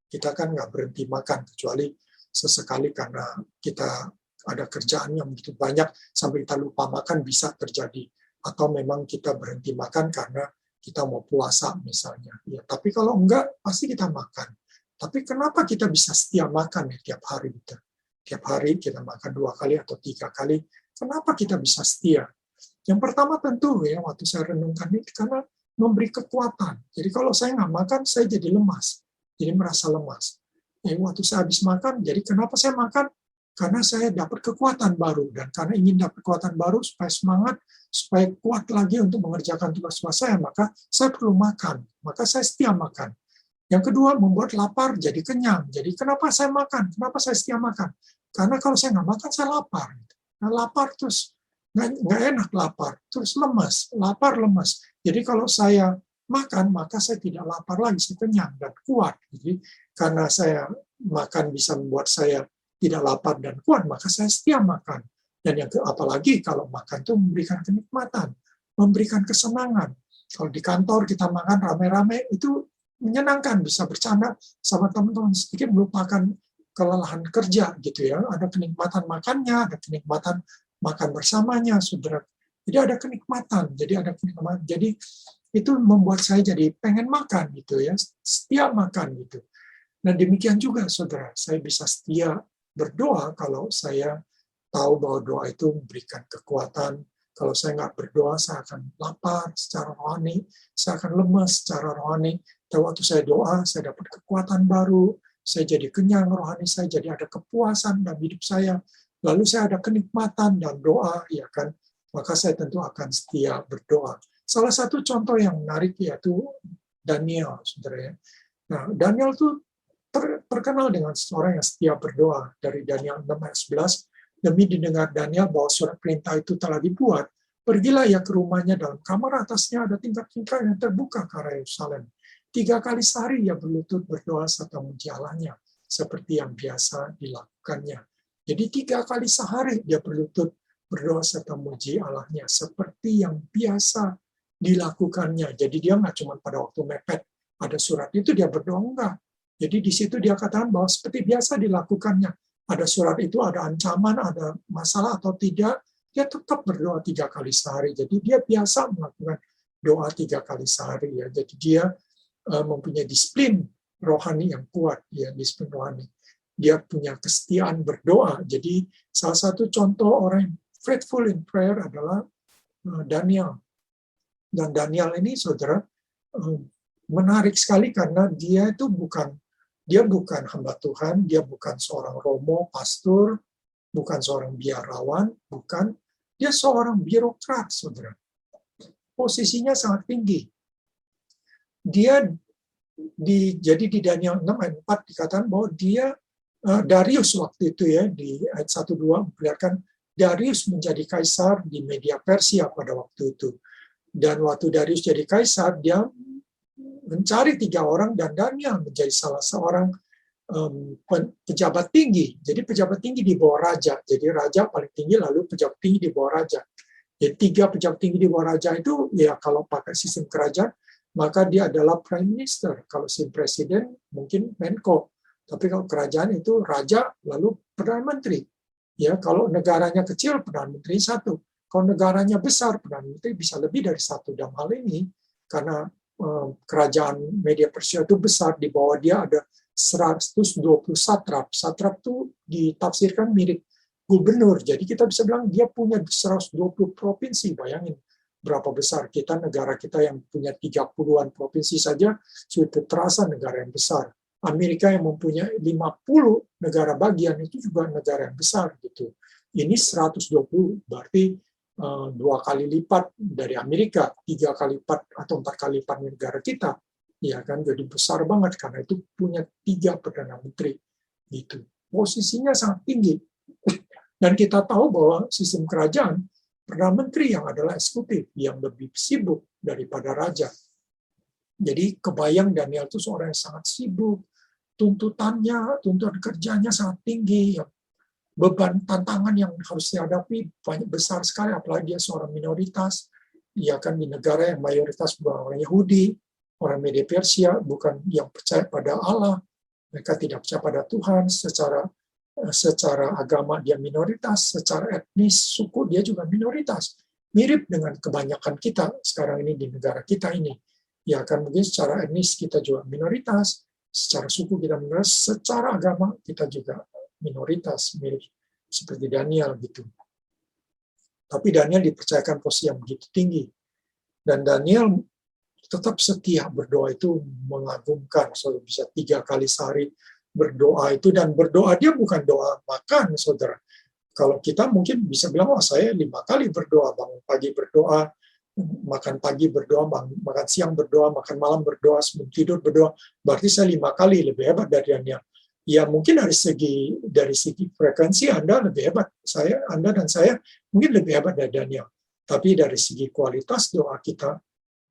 Kita kan nggak berhenti makan kecuali sesekali karena kita ada kerjaan yang begitu banyak sampai kita lupa makan, bisa terjadi. Atau memang kita berhenti makan karena kita mau puasa misalnya. Ya, tapi kalau enggak, pasti kita makan. Tapi kenapa kita bisa setia makan ya tiap hari? Tiap hari kita makan 2 kali atau 3 kali. Kenapa kita bisa setia? Yang pertama tentu ya, waktu saya renungkan ini, karena memberi kekuatan. Jadi kalau saya nggak makan, saya jadi lemas. Jadi merasa lemas. Ya, waktu saya habis makan, jadi kenapa saya makan? Karena saya dapat kekuatan baru. Dan karena ingin dapat kekuatan baru, supaya semangat, supaya kuat lagi untuk mengerjakan tugas-tugas saya, maka saya perlu makan. Maka saya setia makan. Yang kedua, membuat lapar jadi kenyang. Jadi kenapa saya makan? Kenapa saya setia makan? Karena kalau saya nggak makan, saya lapar. Nah, lapar terus nggak enak lapar, terus lemas, lapar lemas. Jadi kalau saya makan, maka saya tidak lapar lagi, saya kenyang dan kuat. Jadi karena saya makan bisa membuat saya tidak lapar dan kuat, maka saya setia makan. Dan yang apalagi kalau makan itu memberikan kenikmatan, memberikan kesenangan. Kalau di kantor kita makan rame-rame, itu menyenangkan, bisa bercanda sama teman-teman, sedikit melupakan kelelahan kerja gitu ya. Ada kenikmatan makannya, ada kenikmatan makan bersamanya, saudara. Jadi ada kenikmatan, jadi itu membuat saya jadi pengen makan gitu ya, setia makan gitu. Nah demikian juga saudara, saya bisa setia berdoa kalau saya tahu bahwa doa itu memberikan kekuatan. Kalau saya nggak berdoa, saya akan lapar secara rohani, saya akan lemas secara rohani. Dan waktu saya doa, saya dapat kekuatan baru, saya jadi kenyang rohani, saya jadi ada kepuasan dalam hidup saya. Lalu saya ada kenikmatan dan doa, ya kan? Maka saya tentu akan setia berdoa. Salah satu contoh yang menarik yaitu Daniel, saudara. Nah, Daniel itu terkenal dengan seorang yang setia berdoa. Dari Daniel 6 ayat 11, demi didengar Daniel bahwa surat perintah itu telah dibuat, pergilah ia ke rumahnya, dalam kamar atasnya ada tingkap-tingkap yang terbuka ke arah Yerusalem. 3 kali sehari ia berlutut berdoa serta memuji Allahnya, seperti yang biasa dilakukannya. Jadi 3 kali sehari dia berlutut berdoa serta memuji Allahnya, seperti yang biasa dilakukannya. Jadi dia nggak cuma pada waktu mepet ada surat itu dia berdoa, enggak. Jadi di situ dia katakan bahwa seperti biasa dilakukannya. Ada surat itu, ada ancaman, ada masalah atau tidak, dia tetap berdoa 3 kali sehari. Jadi dia biasa melakukan doa 3 kali sehari. Ya. Jadi dia mempunyai disiplin rohani yang kuat, ya, disiplin rohani. Dia punya kesetiaan berdoa. Jadi salah satu contoh orang yang faithful in prayer adalah Daniel. Dan Daniel ini, saudara, menarik sekali karena dia itu bukan hamba Tuhan, dia bukan seorang romo, pastor, bukan seorang biarawan, bukan. Dia seorang birokrat, saudara. Posisinya sangat tinggi. Jadi di Daniel 6 ayat 4 dikatakan bahwa dia, Darius waktu itu ya, di ayat 1-2 memperlihatkan Darius menjadi kaisar di Media Persia pada waktu itu. Dan waktu Darius jadi kaisar, dia mencari 3 orang dan Daniel menjadi salah seorang pejabat tinggi. Jadi pejabat tinggi di bawah raja. Jadi raja paling tinggi, lalu pejabat tinggi di bawah raja. Jadi 3 pejabat tinggi di bawah raja itu, ya kalau pakai sistem kerajaan, maka dia adalah prime minister. Kalau sistem presiden, mungkin Menko. Tapi kalau kerajaan itu raja, lalu perdana menteri. Ya, kalau negaranya kecil, perdana menteri 1. Kalau negaranya besar, perdana menteri bisa lebih dari 1. Dalam hal ini, karena kerajaan Media Persia itu besar, di bawah dia ada 120 satrap. Satrap itu ditafsirkan mirip gubernur. Jadi kita bisa bilang dia punya 120 provinsi. Bayangin berapa besar kita, negara kita yang punya 30-an provinsi saja sudah terasa negara yang besar. Amerika yang mempunyai 50 negara bagian itu juga negara yang besar gitu. Ini 120 berarti 2 kali lipat dari Amerika, 3 kali lipat atau 4 kali lipat negara kita, ya kan, jadi besar banget karena itu punya 3 perdana menteri, gitu. Posisinya sangat tinggi, dan kita tahu bahwa sistem kerajaan perdana menteri yang adalah eksekutif yang lebih sibuk daripada raja. Jadi kebayang Daniel itu seorang yang sangat sibuk, tuntutan kerjanya sangat tinggi, beban tantangan yang harus dihadapi banyak besar sekali, apalagi dia seorang minoritas, dia kan di negara yang mayoritas bukan orang Yahudi, orang Media Persia, bukan yang percaya pada Allah, mereka tidak percaya pada Tuhan, secara agama dia minoritas, secara etnis, suku dia juga minoritas, mirip dengan kebanyakan kita sekarang ini di negara kita ini, ya kan mungkin secara etnis kita juga minoritas, secara suku kita minoritas, secara agama kita juga minoritas, mirip seperti Daniel gitu. Tapi Daniel dipercayakan posisi yang begitu tinggi. Dan Daniel tetap setia berdoa, itu mengagumkan. Selalu bisa 3 kali sehari berdoa itu, dan berdoa dia bukan doa makan, saudara. Kalau kita mungkin bisa bilang, saya 5 kali berdoa, bangun pagi berdoa, makan pagi berdoa, makan siang berdoa, makan malam berdoa, sebelum tidur berdoa, berarti saya 5 kali, lebih hebat dari Daniel. Ya mungkin dari segi frekuensi Anda lebih hebat, Anda dan saya mungkin lebih hebat dari Daniel. Tapi dari segi kualitas doa kita,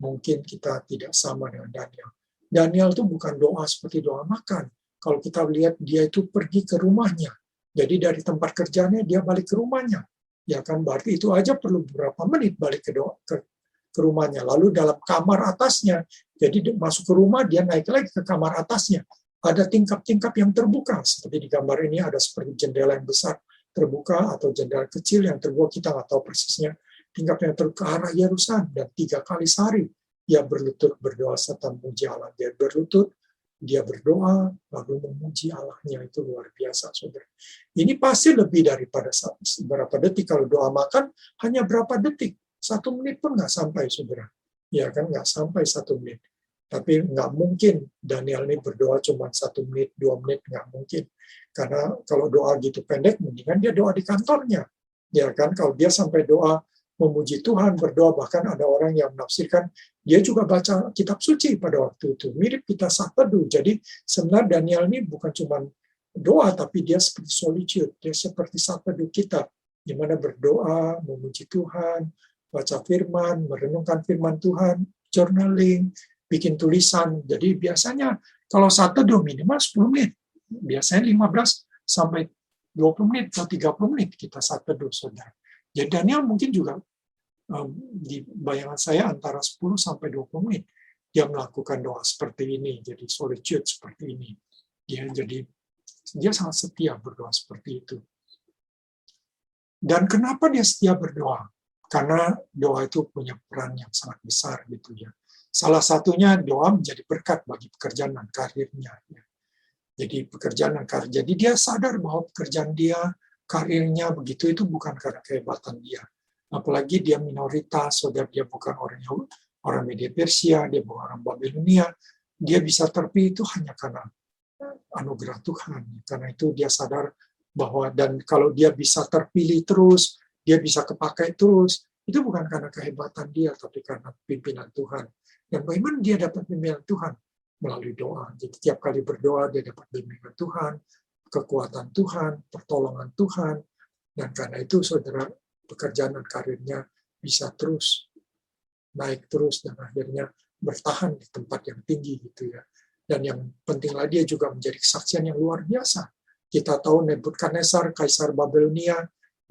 mungkin kita tidak sama dengan Daniel. Daniel itu bukan doa seperti doa makan. Kalau kita lihat dia itu pergi ke rumahnya. Jadi dari tempat kerjanya dia balik ke rumahnya. Ya kan, berarti itu aja perlu beberapa menit balik ke rumahnya. Lalu dalam kamar atasnya, jadi masuk ke rumah, dia naik lagi ke kamar atasnya. Ada tingkap-tingkap yang terbuka, seperti di gambar ini ada seperti jendela yang besar terbuka atau jendela kecil yang terbuka, kita nggak tahu persisnya. Tingkap yang terbuka ke arah Yerusalem, dan 3 kali sehari dia berlutut berdoa serta memuji Allah. Dia berlutut, dia berdoa, lalu memuji Allahnya, itu luar biasa, saudara. Ini pasti lebih daripada berapa detik. Kalau doa makan hanya berapa detik, 1 menit pun nggak sampai, saudara. Ya kan, nggak sampai 1 menit. Tapi nggak mungkin Daniel ini berdoa cuma 1 menit, 2 menit, nggak mungkin. Karena kalau doa gitu pendek, mendingan dia doa di kantornya. Ya kan, kalau dia sampai doa memuji Tuhan, berdoa, bahkan ada orang yang menafsirkan, dia juga baca kitab suci pada waktu itu. Mirip kita saat teduh. Jadi sebenarnya Daniel ini bukan cuma doa, tapi dia seperti solitude, dia seperti saat teduh kita, di mana berdoa, memuji Tuhan, baca firman, merenungkan firman Tuhan, journaling, bikin tulisan. Jadi biasanya kalau saat teduh minimal 10 menit. Biasanya 15 sampai 20 menit atau 30 menit kita saat teduh, saudara. Jadi Daniel mungkin juga di bayangan saya antara 10 sampai 20 menit dia melakukan doa seperti ini, jadi solitude seperti ini. Jadi dia sangat setia berdoa seperti itu. Dan kenapa dia setia berdoa? Karena doa itu punya peran yang sangat besar gitu ya. Salah satunya doa menjadi berkat bagi pekerjaan dan karirnya. Ya. Jadi pekerjaan dan karir. Jadi dia sadar bahwa pekerjaan dia, karirnya begitu itu bukan karena kehebatan dia. Apalagi dia minoritas, saudara, dia bukan orang Media Persia, dia bukan orang Babilonia. Dia bisa terpilih itu hanya karena anugerah Tuhan. Karena itu dia sadar bahwa, dan kalau dia bisa terpilih terus, dia bisa kepakai terus, itu bukan karena kehebatan dia, tapi karena pimpinan Tuhan. Dan bagaimana dia dapat pimpinan Tuhan? Melalui doa. Jadi tiap kali berdoa, dia dapat bimbingan Tuhan, kekuatan Tuhan, pertolongan Tuhan. Dan karena itu, saudara, pekerjaan dan karirnya bisa terus naik terus, dan akhirnya bertahan di tempat yang tinggi gitu ya. Dan yang penting lagi, dia juga menjadi kesaksian yang luar biasa. Kita tahu Nebukadnezar, Kaisar Babilonia,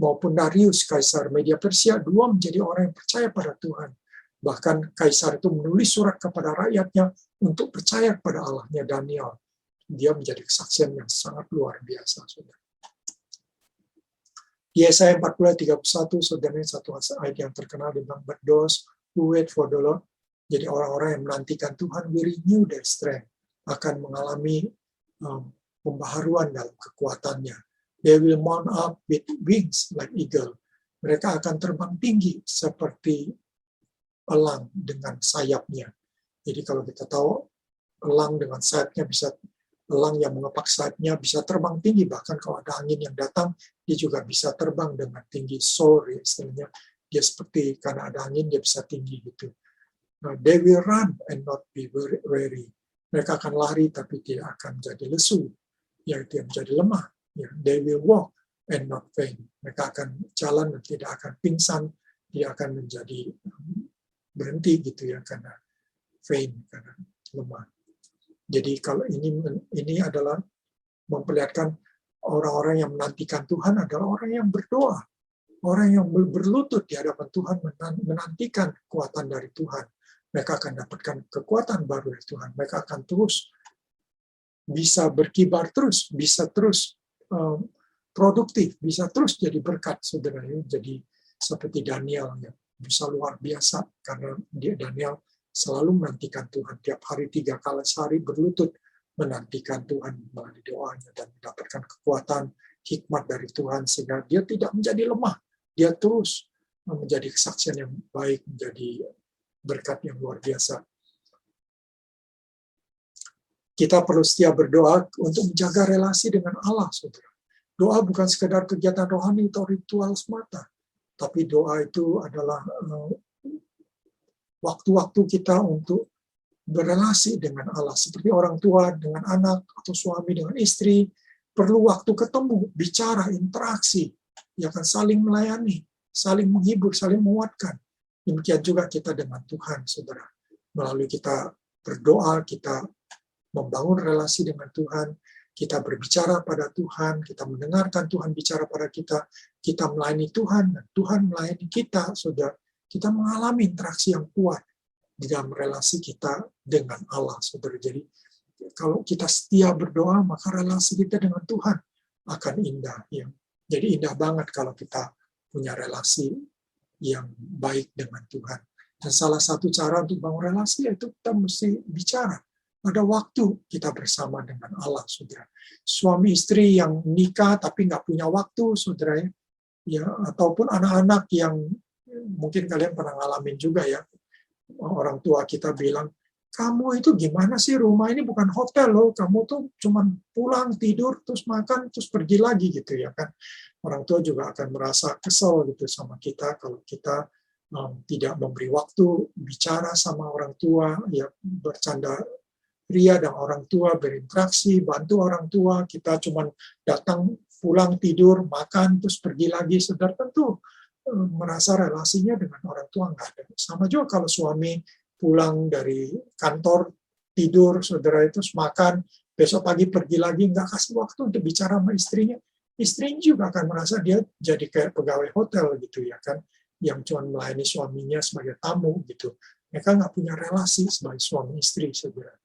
maupun Darius, Kaisar Media Persia, dua menjadi orang yang percaya pada Tuhan. Bahkan Kaisar itu menulis surat kepada rakyatnya untuk percaya kepada Allahnya Daniel. Dia menjadi kesaksian yang sangat luar biasa, saudara. Yesaya 40:31, saudara, satu ayat yang terkenal dibilang, "But those who wait for the Lord," jadi orang-orang yang menantikan Tuhan, "will renew their strength," akan mengalami pembaharuan dalam kekuatannya. "They will mount up with wings like eagle." Mereka akan terbang tinggi seperti elang dengan sayapnya. Jadi kalau kita tahu elang dengan sayapnya bisa, elang yang mengepak sayapnya bisa terbang tinggi, bahkan kalau ada angin yang datang, dia juga bisa terbang dengan tinggi. Soar, istilahnya, dia seperti karena ada angin dia bisa tinggi gitu. They will run and not be weary. Mereka akan lari tapi tidak akan menjadi lesu, yaitu yang menjadi lemah. They will walk and not faint. Mereka akan jalan dan tidak akan pingsan, tidak akan menjadi berhenti gitu ya, karena faint, karena lemah. Jadi kalau ini adalah memperlihatkan orang-orang yang menantikan Tuhan adalah orang yang berdoa, orang yang berlutut di hadapan Tuhan, menantikan kekuatan dari Tuhan. Mereka akan dapatkan kekuatan baru dari Tuhan. Mereka akan terus bisa berkibar terus, bisa terus produktif, bisa terus jadi berkat, saudara. Jadi seperti Daniel, ya, bisa luar biasa karena Daniel selalu menantikan Tuhan. Tiap hari 3 kali sehari berlutut menantikan Tuhan melalui doanya dan mendapatkan kekuatan, hikmat dari Tuhan sehingga dia tidak menjadi lemah. Dia terus menjadi kesaksian yang baik, menjadi berkat yang luar biasa. Kita perlu setia berdoa untuk menjaga relasi dengan Allah, saudara. Doa bukan sekedar kegiatan rohani atau ritual semata, tapi doa itu adalah waktu-waktu kita untuk berrelasi dengan Allah. Seperti orang tua dengan anak, atau suami dengan istri, perlu waktu ketemu, bicara, interaksi, ya kan, saling melayani, saling menghibur, saling menguatkan. Demikian juga kita dengan Tuhan, saudara. Melalui kita berdoa, kita membangun relasi dengan Tuhan, kita berbicara pada Tuhan, kita mendengarkan Tuhan bicara pada kita, kita melayani Tuhan, dan Tuhan melayani kita, saudara. Kita mengalami interaksi yang kuat di dalam relasi kita dengan Allah, saudara. Jadi kalau kita setia berdoa, maka relasi kita dengan Tuhan akan indah. Ya. Jadi indah banget kalau kita punya relasi yang baik dengan Tuhan. Dan salah satu cara untuk bangun relasi yaitu kita mesti bicara. Ada waktu kita bersama dengan Allah, saudara. Suami istri yang nikah tapi nggak punya waktu, saudara, ya, ataupun anak-anak yang mungkin kalian pernah ngalamin juga ya. Orang tua kita bilang, "Kamu itu gimana sih, rumah ini bukan hotel loh, kamu tuh cuman pulang, tidur, terus makan, terus pergi lagi," gitu ya kan. Orang tua juga akan merasa kesel gitu sama kita kalau kita tidak memberi waktu bicara sama orang tua, ya bercanda ria dengan orang tua, berinteraksi, bantu orang tua. Kita cuman datang, pulang, tidur, makan, terus pergi lagi. Saudara tentu merasa relasinya dengan orang tua nggak ada. Sama juga kalau suami pulang dari kantor, tidur, saudara itu makan, besok pagi pergi lagi, nggak kasih waktu untuk bicara sama istrinya. Istrinya juga akan merasa dia jadi kayak pegawai hotel gitu ya kan, yang cuma melayani suaminya sebagai tamu gitu. Mereka nggak punya relasi sebagai suami istri, saudara.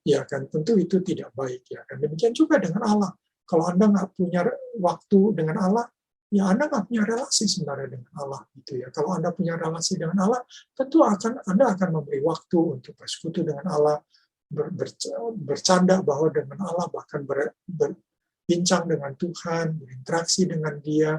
Ya kan, tentu itu tidak baik ya kan. Demikian juga dengan Allah. Kalau Anda nggak punya waktu dengan Allah, ya Anda nggak punya relasi sebenarnya dengan Allah gitu ya. Kalau Anda punya relasi dengan Allah, tentu Anda akan memberi waktu untuk bersekutu dengan Allah, bercanda bahwa dengan Allah, bahkan berbincang dengan Tuhan, berinteraksi dengan Dia,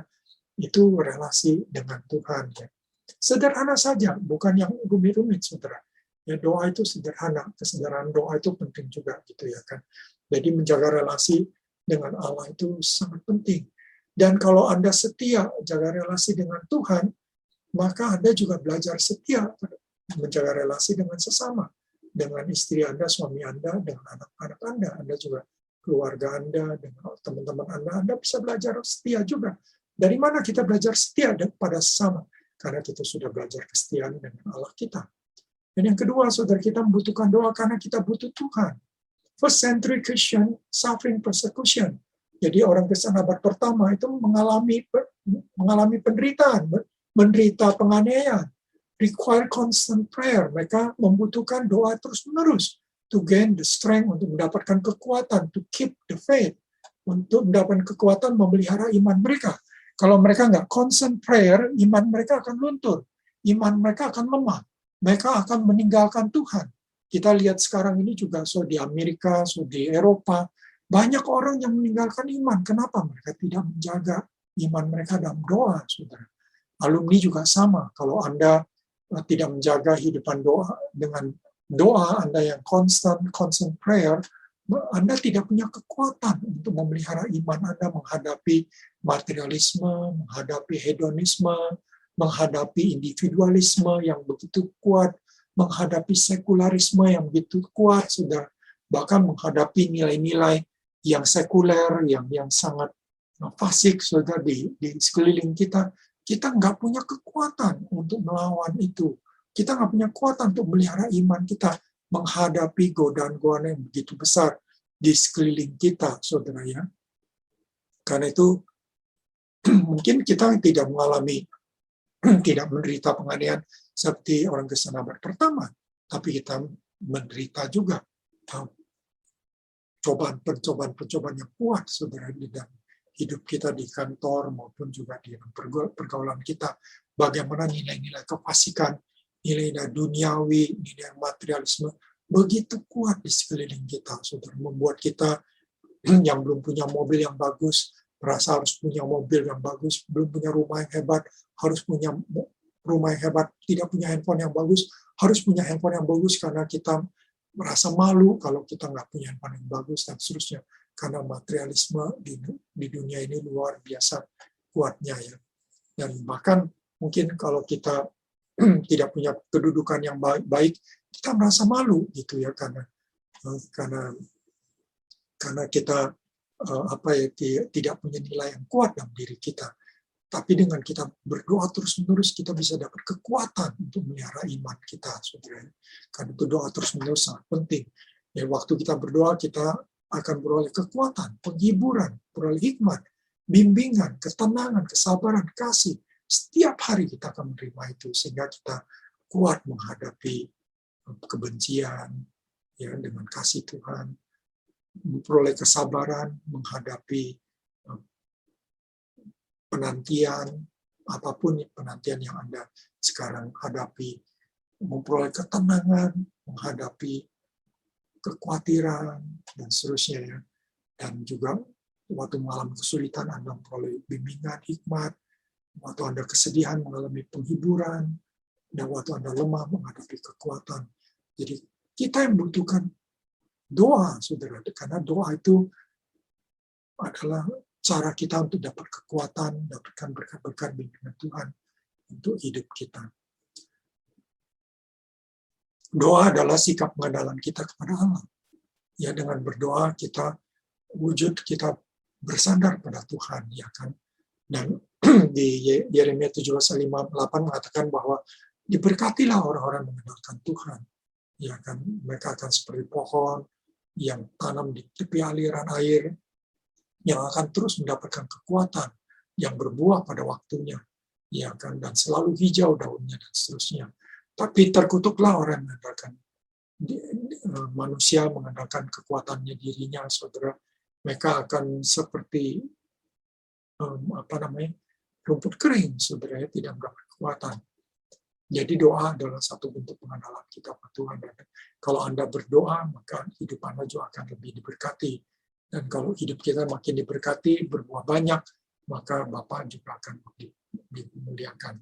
itu relasi dengan Tuhan ya. Sederhana saja, bukan yang rumit-rumit, saudara. Ya, doa itu sederhana, kesederhanaan doa itu penting juga gitu ya kan. Jadi menjaga relasi dengan Allah itu sangat penting. Dan kalau Anda setia jaga relasi dengan Tuhan, maka Anda juga belajar setia menjaga relasi dengan sesama, dengan istri Anda, suami Anda, dengan anak-anak Anda juga keluarga Anda, dengan teman-teman Anda bisa belajar setia juga. Dari mana kita belajar setia pada sesama? Karena kita sudah belajar kesetiaan dengan Allah kita. Dan yang kedua, saudara, kita membutuhkan doa karena kita butuh Tuhan. First century Christian suffering persecution. Jadi orang Kristen abad pertama itu mengalami penderitaan, menderita penganiayaan, require constant prayer. Mereka membutuhkan doa terus-menerus to gain the strength, untuk mendapatkan kekuatan, to keep the faith, untuk mendapatkan kekuatan memelihara iman mereka. Kalau mereka nggak constant prayer, iman mereka akan luntur, iman mereka akan lemah, mereka akan meninggalkan Tuhan. Kita lihat sekarang ini juga, di Amerika, di Eropa, banyak orang yang meninggalkan iman. Kenapa? Mereka tidak menjaga iman mereka dalam doa, saudara. Alumni juga sama. Kalau Anda tidak menjaga hidupan doa dengan doa Anda yang constant prayer, Anda tidak punya kekuatan untuk memelihara iman Anda menghadapi materialisme, menghadapi hedonisme, menghadapi individualisme yang begitu kuat, menghadapi sekularisme yang begitu kuat, sudah bahkan menghadapi nilai-nilai yang sekuler, yang sangat fasik, sudah di sekeliling kita. Kita nggak punya kekuatan untuk melawan itu. Kita nggak punya kekuatan untuk melihara iman kita menghadapi godaan-godaan yang begitu besar di sekeliling kita, saudara ya. Karena itu mungkin kita tidak menderita penganiayaan seperti orang Kristen abad pertama, tapi kita menderita juga pencobaan yang kuat, saudara, di dalam hidup kita di kantor maupun juga di pergaulan kita. Bagaimana nilai-nilai kefasikan, nilai-nilai duniawi, nilai materialisme begitu kuat di sekeliling kita, saudara, membuat kita yang belum punya mobil yang bagus merasa harus punya mobil yang bagus, belum punya rumah yang hebat harus punya rumah yang hebat, tidak punya handphone yang bagus harus punya handphone yang bagus, karena kita merasa malu kalau kita nggak punya handphone yang bagus, dan seterusnya. Karena materialisme di dunia ini luar biasa kuatnya ya. Dan bahkan mungkin kalau kita tidak punya kedudukan yang baik, kita merasa malu gitu ya, karena kita tidak punya nilai yang kuat dalam diri kita. Tapi dengan kita berdoa terus-menerus, kita bisa dapat kekuatan untuk melihara iman kita, saudara. Karena itu doa terus-menerus sangat penting. Ya, waktu kita berdoa, kita akan beroleh kekuatan, penghiburan, beroleh hikmat, bimbingan, ketenangan, kesabaran, kasih. Setiap hari kita akan menerima itu, sehingga kita kuat menghadapi kebencian ya, dengan kasih Tuhan, memperoleh kesabaran menghadapi penantian, apapun penantian yang Anda sekarang hadapi, memperoleh ketenangan menghadapi kekhawatiran dan seterusnya ya. Dan juga waktu mengalami kesulitan Anda memperoleh bimbingan, hikmat, waktu Anda kesedihan mengalami penghiburan, dan waktu Anda lemah menghadapi kekuatan. Jadi kita yang membutuhkan doa, saudara, karena doa itu adalah cara kita untuk dapat kekuatan, dapatkan berkat-berkat bimbingan Tuhan untuk hidup kita. Doa adalah sikap pengandalan kita kepada Allah. Ya, dengan berdoa kita bersandar pada Tuhan, ya kan. Dan di Yeremia 17:5-8 mengatakan bahwa diberkatilah orang-orang mengenalkan Tuhan. ya kan, mereka akan seperti pohon yang tanam di tepi aliran air, yang akan terus mendapatkan kekuatan, yang berbuah pada waktunya, ya kan, dan selalu hijau daunnya dan seterusnya. Tapi terkutuklah orang yang mengandalkan manusia, mengandalkan kekuatannya dirinya, saudara. Mereka akan seperti rumput kering, saudara, tidak mendapat kekuatan. Jadi doa adalah satu bentuk pengandalan kita pada Tuhan. Dan kalau Anda berdoa, maka hidup Anda juga akan lebih diberkati. Dan kalau hidup kita makin diberkati, berbuah banyak, maka Bapa juga akan dimuliakan.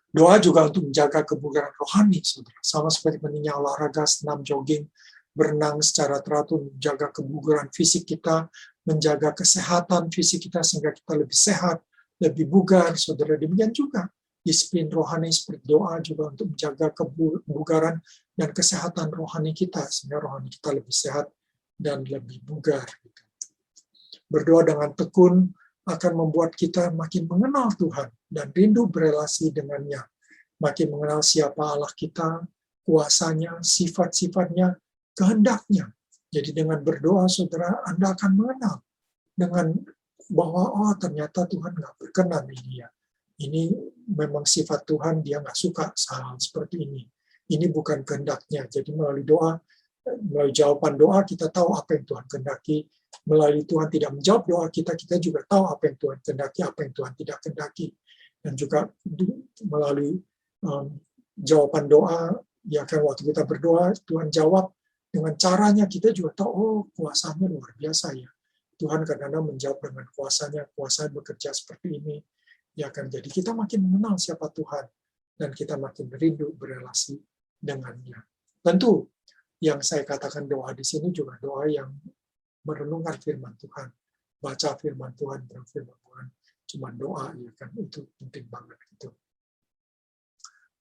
Doa juga untuk menjaga kebugaran rohani, saudara. Sama seperti pentingnya olahraga, senam, jogging, berenang secara teratur, menjaga kebugaran fisik kita, menjaga kesehatan fisik kita sehingga kita lebih sehat, lebih bugar, saudara. Demikian juga disiplin rohani seperti doa juga untuk menjaga kebugaran dan kesehatan rohani kita, sehingga rohani kita lebih sehat dan lebih bugar. Berdoa dengan tekun akan membuat kita makin mengenal Tuhan dan rindu berelasi dengannya, makin mengenal siapa Allah kita, kuasanya, sifat-sifatnya, kehendaknya. Jadi dengan berdoa, saudara, Anda akan mengenal dengan bahwa ternyata Tuhan nggak berkenan ini ya. Ini memang sifat Tuhan, dia nggak suka hal seperti ini. Ini bukan kehendaknya. Jadi melalui doa, melalui jawaban doa, kita tahu apa yang Tuhan kehendaki. Melalui Tuhan tidak menjawab doa kita, kita juga tahu apa yang Tuhan kehendaki, apa yang Tuhan tidak kehendaki. Dan juga melalui jawaban doa, ya kan, waktu kita berdoa, Tuhan jawab dengan caranya, kita juga tahu, kuasanya luar biasa ya. Tuhan kadang-kadang menjawab dengan kuasanya bekerja seperti ini. Ya kan, jadi kita makin mengenal siapa Tuhan dan kita makin rindu berelasi dengannya. Tentu yang saya katakan doa di sini juga doa yang merenungkan firman Tuhan, baca firman Tuhan, berfirman Tuhan, cuma doa, ya kan, itu penting banget gitu.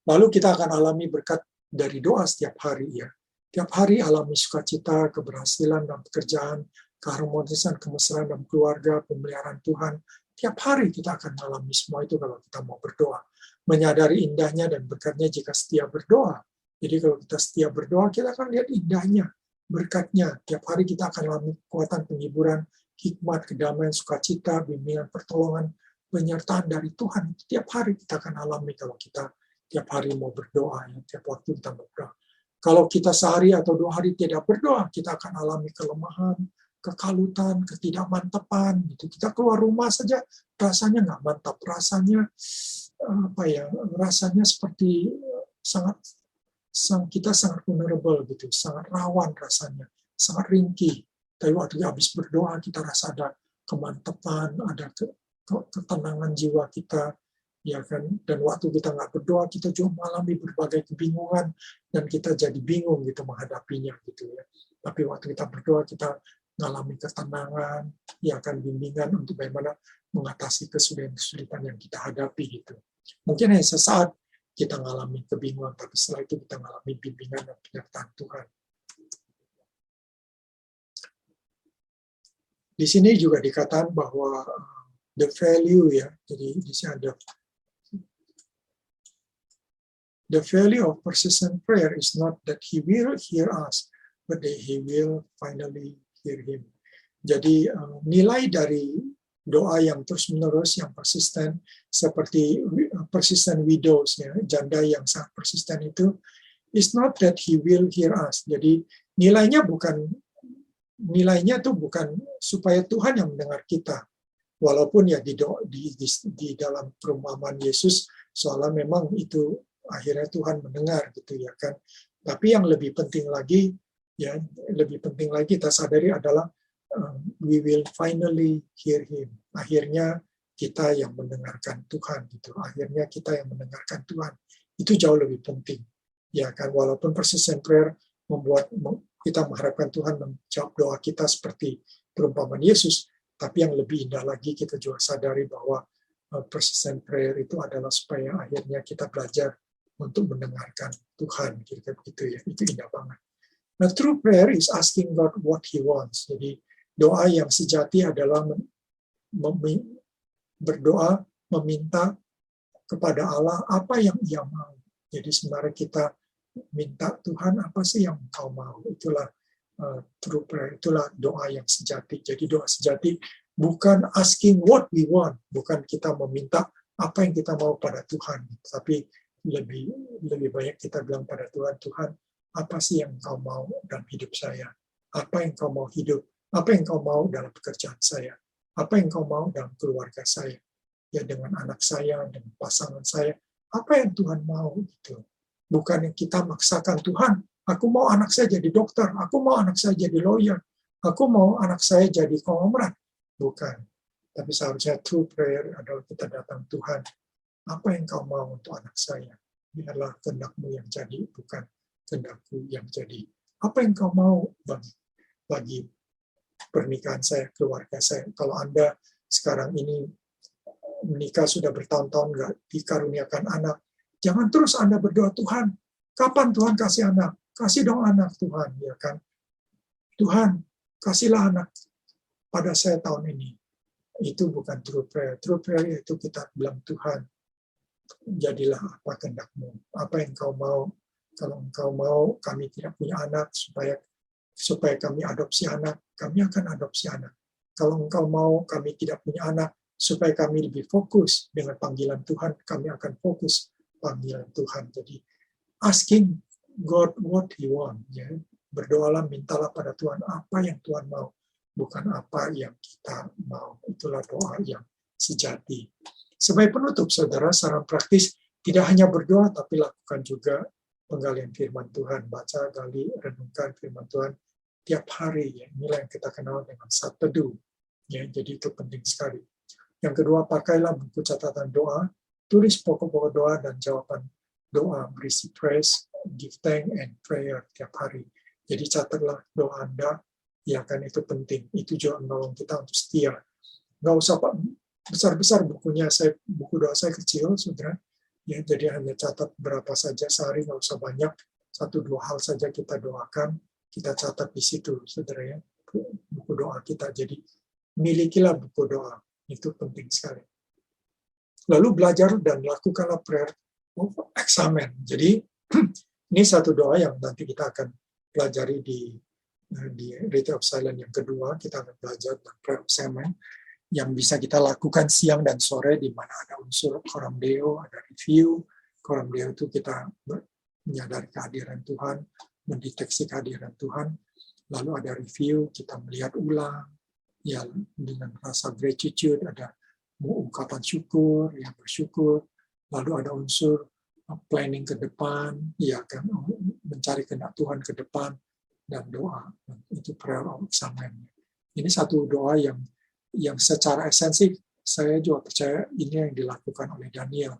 Lalu kita akan alami berkat dari doa setiap hari ya. Tiap hari alami sukacita, keberhasilan dalam pekerjaan, keharmonisan, kemesraan dalam keluarga, pemeliharaan Tuhan. Tiap hari kita akan alami semua itu kalau kita mau berdoa. Menyadari indahnya dan berkatnya jika setia berdoa. Jadi kalau kita setia berdoa, kita akan lihat indahnya, berkatnya. Tiap hari kita akan alami kekuatan penghiburan, hikmat, kedamaian, sukacita, bimbingan, pertolongan, penyertaan dari Tuhan. Tiap hari kita akan alami kalau kita tiap hari mau berdoa, ya, tiap waktu kita berdoa. Kalau kita sehari atau 2 hari tidak berdoa, kita akan alami kelemahan, kekalutan, ketidakmantapan. Gitu. Kita keluar rumah saja rasanya nggak mantap, rasanya rasanya seperti kita sangat vulnerable gitu, sangat rawan rasanya, sangat ringkih. Tapi waktu habis berdoa kita rasa ada kemantapan, ada ketenangan jiwa kita, ya kan. Dan waktu kita nggak berdoa, kita juga mengalami berbagai kebingungan dan kita jadi bingung gitu menghadapinya gitu ya. Tapi waktu kita berdoa, kita mengalami ketenangan, ya kan, bimbingan untuk bagaimana mengatasi kesulitan-kesulitan yang kita hadapi gitu. Mungkin hanya sesaat kita mengalami kebingungan, tapi setelah itu kita mengalami bimbingan dan penyertaan Tuhan. Di sini juga dikatakan bahwa the value ya, jadi di sini ada the value of persistent prayer is not that he will hear us, but that he will finally hear him. Jadi nilai dari doa yang terus-menerus, yang persisten, seperti persistent widows, ya, janda yang sangat persisten itu, is not that he will hear us. Jadi nilainya itu bukan supaya Tuhan yang mendengar kita. Walaupun ya di dalam perumpamaan Yesus, soalnya memang itu akhirnya Tuhan mendengar gitu ya kan. Tapi yang lebih penting lagi kita sadari adalah we will finally hear him. Akhirnya kita yang mendengarkan Tuhan gitu. Akhirnya kita yang mendengarkan Tuhan. Itu jauh lebih penting. Ya kan, walaupun persistent prayer membuat kita mengharapkan Tuhan menjawab doa kita seperti perumpamaan Yesus, tapi yang lebih indah lagi kita juga sadari bahwa persistent prayer itu adalah supaya akhirnya kita belajar untuk mendengarkan Tuhan, gitu ya. Itu indah banget. Nah, true prayer is asking God what He wants. Jadi doa yang sejati adalah berdoa meminta kepada Allah apa yang Ia mau. Jadi sebenarnya kita minta Tuhan apa sih yang Engkau mau. Itulah true prayer, itulah doa yang sejati. Jadi doa sejati bukan asking what we want, bukan kita meminta apa yang kita mau pada Tuhan, tapi lebih banyak kita bilang pada Tuhan, Tuhan, apa sih yang Engkau mau dalam hidup saya? Apa yang Engkau mau hidup? Apa yang Engkau mau dalam pekerjaan saya? Apa yang Engkau mau dalam keluarga saya? Ya, dengan anak saya, dengan pasangan saya. Apa yang Tuhan mau gitu. Bukan yang kita maksakan, Tuhan, aku mau anak saya jadi dokter, aku mau anak saya jadi lawyer, aku mau anak saya jadi konglomerat. Bukan. Tapi seharusnya true prayer adalah kita datang, Tuhan, apa yang Kau mau untuk anak saya? Biarlah kehendak-Mu yang jadi, bukan kehendak-Ku yang jadi. Apa yang Kau mau bagi pernikahan saya, keluarga saya? Kalau Anda sekarang ini menikah sudah bertahun-tahun nggak dikaruniakan anak, jangan terus Anda berdoa, Tuhan, kapan Tuhan kasih anak? Kasih dong anak, Tuhan, ya kan? Tuhan, kasihlah anak pada saya tahun ini. Itu bukan true prayer. True prayer itu kita bilang, Tuhan, jadilah apa kehendak-Mu, apa yang Kau mau. Kalau Engkau mau kami tidak punya anak, supaya kami adopsi anak, kami akan adopsi anak. Kalau Engkau mau kami tidak punya anak, supaya kami lebih fokus dengan panggilan Tuhan, kami akan fokus panggilan Tuhan. Jadi, asking God what He want. Ya. Berdoalah, mintalah pada Tuhan apa yang Tuhan mau, bukan apa yang kita mau. Itulah doa yang sejati. Sebagai penutup, saudara, saran praktis, tidak hanya berdoa, tapi lakukan juga penggalian firman Tuhan. Baca, gali, renungkan firman Tuhan tiap hari. Ya. Inilah yang kita kenal dengan saat teduh. Ya, jadi itu penting sekali. Yang kedua, pakailah buku catatan doa, tulis pokok-pokok doa dan jawaban doa, berisi praise, give thanks, and prayer tiap hari. Jadi catatlah doa Anda, ya kan, itu penting. Itu juga menolong kita untuk setia. Nggak usah besar-besar bukunya, buku doa saya kecil, saudara. Ya, jadi hanya catat berapa saja sehari, nggak usah banyak. 1-2 hal saja kita doakan, kita catat di situ, saudara ya, buku doa kita. Jadi milikilah buku doa. Itu penting sekali. Lalu belajar dan lakukanlah prayer of examen. Jadi ini satu doa yang nanti kita akan pelajari di Rite of Silence yang kedua. Kita akan belajar tentang prayer of examen yang bisa kita lakukan siang dan sore, di mana ada unsur coram deo, ada review. Coram deo itu kita menyadari kehadiran Tuhan, mendeteksi kehadiran Tuhan. Lalu ada review, kita melihat ulang, ya, dengan rasa gratitude, ada ungkapan syukur, ya, bersyukur. Lalu ada unsur planning ke depan, ya kan, mencari kehendak Tuhan ke depan, dan doa. Itu prayer of examen. Ini satu doa yang secara esensi saya juga percaya ini yang dilakukan oleh Daniel.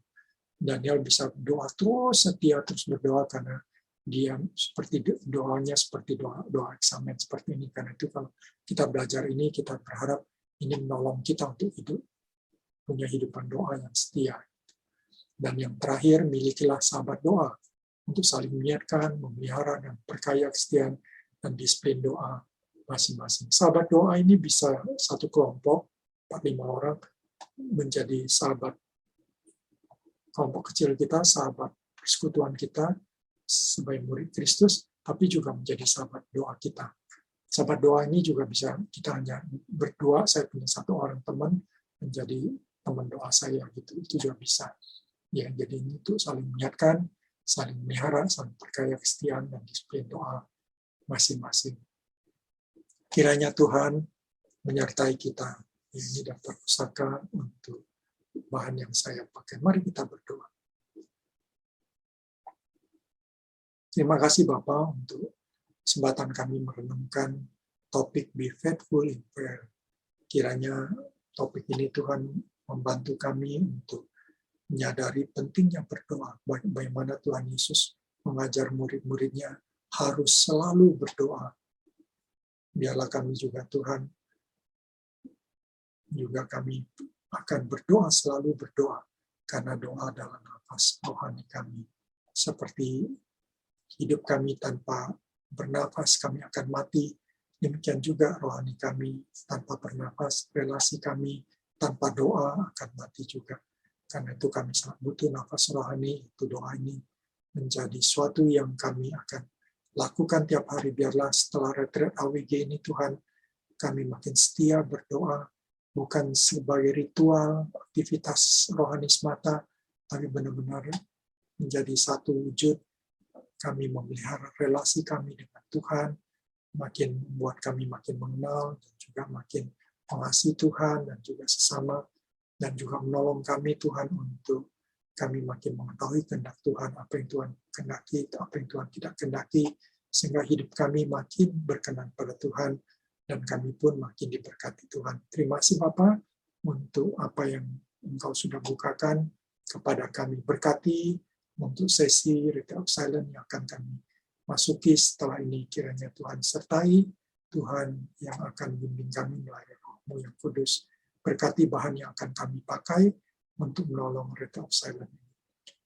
Daniel bisa berdoa terus, setia terus berdoa karena dia seperti doanya seperti doa eksamen seperti ini. Karena itu kalau kita belajar ini, kita berharap ini menolong kita untuk punya hidupan doa yang setia. Dan yang terakhir, milikilah sahabat doa untuk saling mengingatkan, memelihara, dan perkaya kesetiaan dan disiplin doa masing-masing. Sahabat doa ini bisa satu kelompok, 4-5 orang, menjadi sahabat kelompok kecil kita, sahabat persekutuan kita, sebagai murid Kristus, tapi juga menjadi sahabat doa kita. Sahabat doa ini juga bisa kita hanya berdua, saya punya satu orang teman, menjadi teman doa saya, gitu. Itu juga bisa. Ya, jadi ini itu saling mengingatkan, saling melihara, saling perkaya kesetiaan dan disiplin doa masing-masing. Kiranya Tuhan menyertai kita. Ini daftar pusaka untuk bahan yang saya pakai. Mari kita berdoa. Terima kasih Bapak untuk kesempatan kami merenungkan topik Be Faithful in Prayer. Kiranya topik ini Tuhan membantu kami untuk menyadari pentingnya berdoa. Bagaimana Tuhan Yesus mengajar murid-muridnya harus selalu berdoa. Biarlah kami juga Tuhan, juga kami akan berdoa, selalu berdoa. Karena doa adalah nafas rohani kami. Seperti hidup kami tanpa bernafas, kami akan mati. Demikian juga rohani kami tanpa bernafas, relasi kami tanpa doa akan mati juga. Karena itu kami sangat butuh nafas rohani, itu doa ini. menjadi suatu yang kami akan lakukan tiap hari. Biarlah setelah retret AWG ini Tuhan, kami makin setia berdoa, bukan sebagai ritual, aktivitas rohani semata, tapi benar-benar menjadi satu wujud. Kami memelihara relasi kami dengan Tuhan, makin membuat kami makin mengenal, dan juga makin mengasihi Tuhan, dan juga sesama, dan juga menolong kami Tuhan untuk kami makin mengetahui kehendak Tuhan, apa yang Tuhan kehendaki, apa yang Tuhan tidak kehendaki, sehingga hidup kami makin berkenan pada Tuhan, dan kami pun makin diberkati Tuhan. Terima kasih Bapa untuk apa yang Engkau sudah bukakan kepada kami. Berkati untuk sesi Retreat of Silence yang akan kami masuki setelah ini. Kiranya Tuhan sertai, Tuhan yang akan bimbing kami melalui Roh-Mu yang kudus. Berkati bahan yang akan kami pakai untuk menolong Retreat of Silence ini.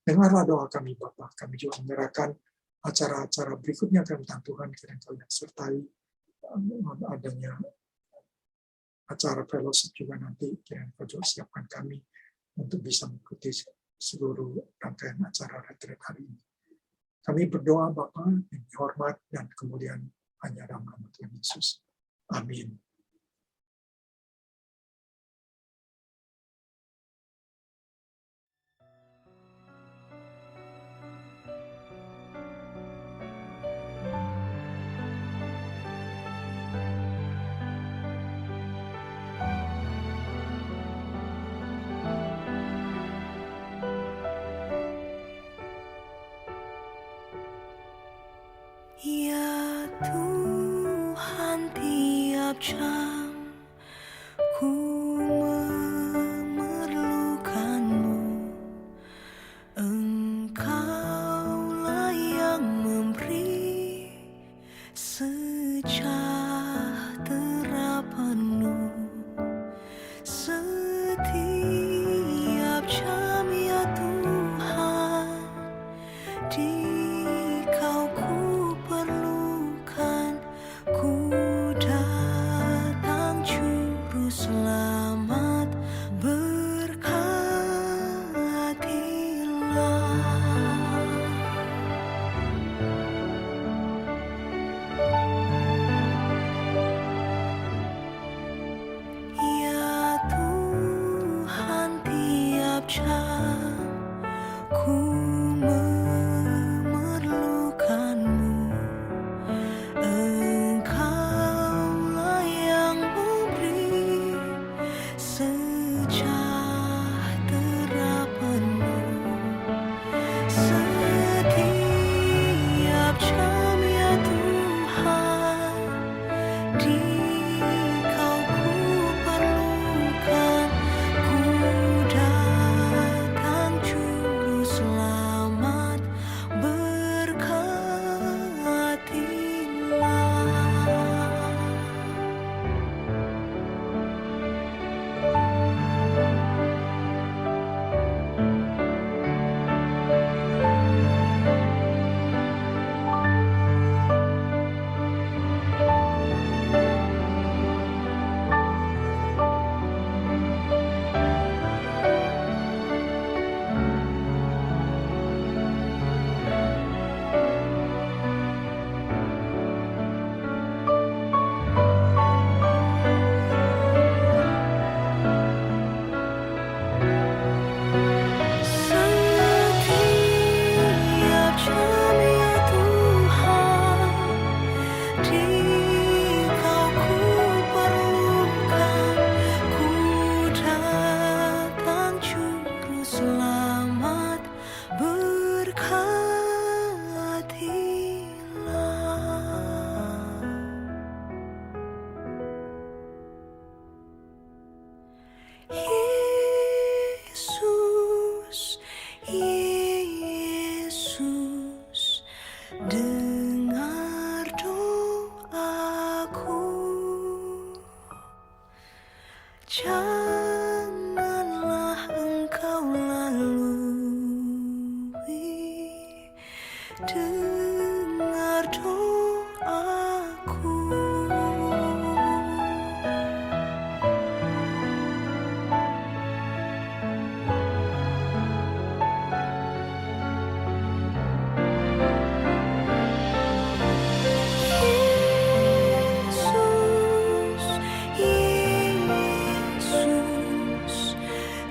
Dengarlah doa kami Bapa. Kami juga menyerahkan acara-acara berikutnya ke dalam Tuhan. Kiranya Kau yang sertai adanya acara fellowship juga nanti. Kiranya Kau juga siapkan kami untuk bisa mengikuti seluruh rangkaian acara retreat hari ini. Kami berdoa Bapa dengan hormat dan kemuliaan hanya dalam nama Tuhan Yesus. Amin. Ya Tuhan, tiap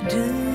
Do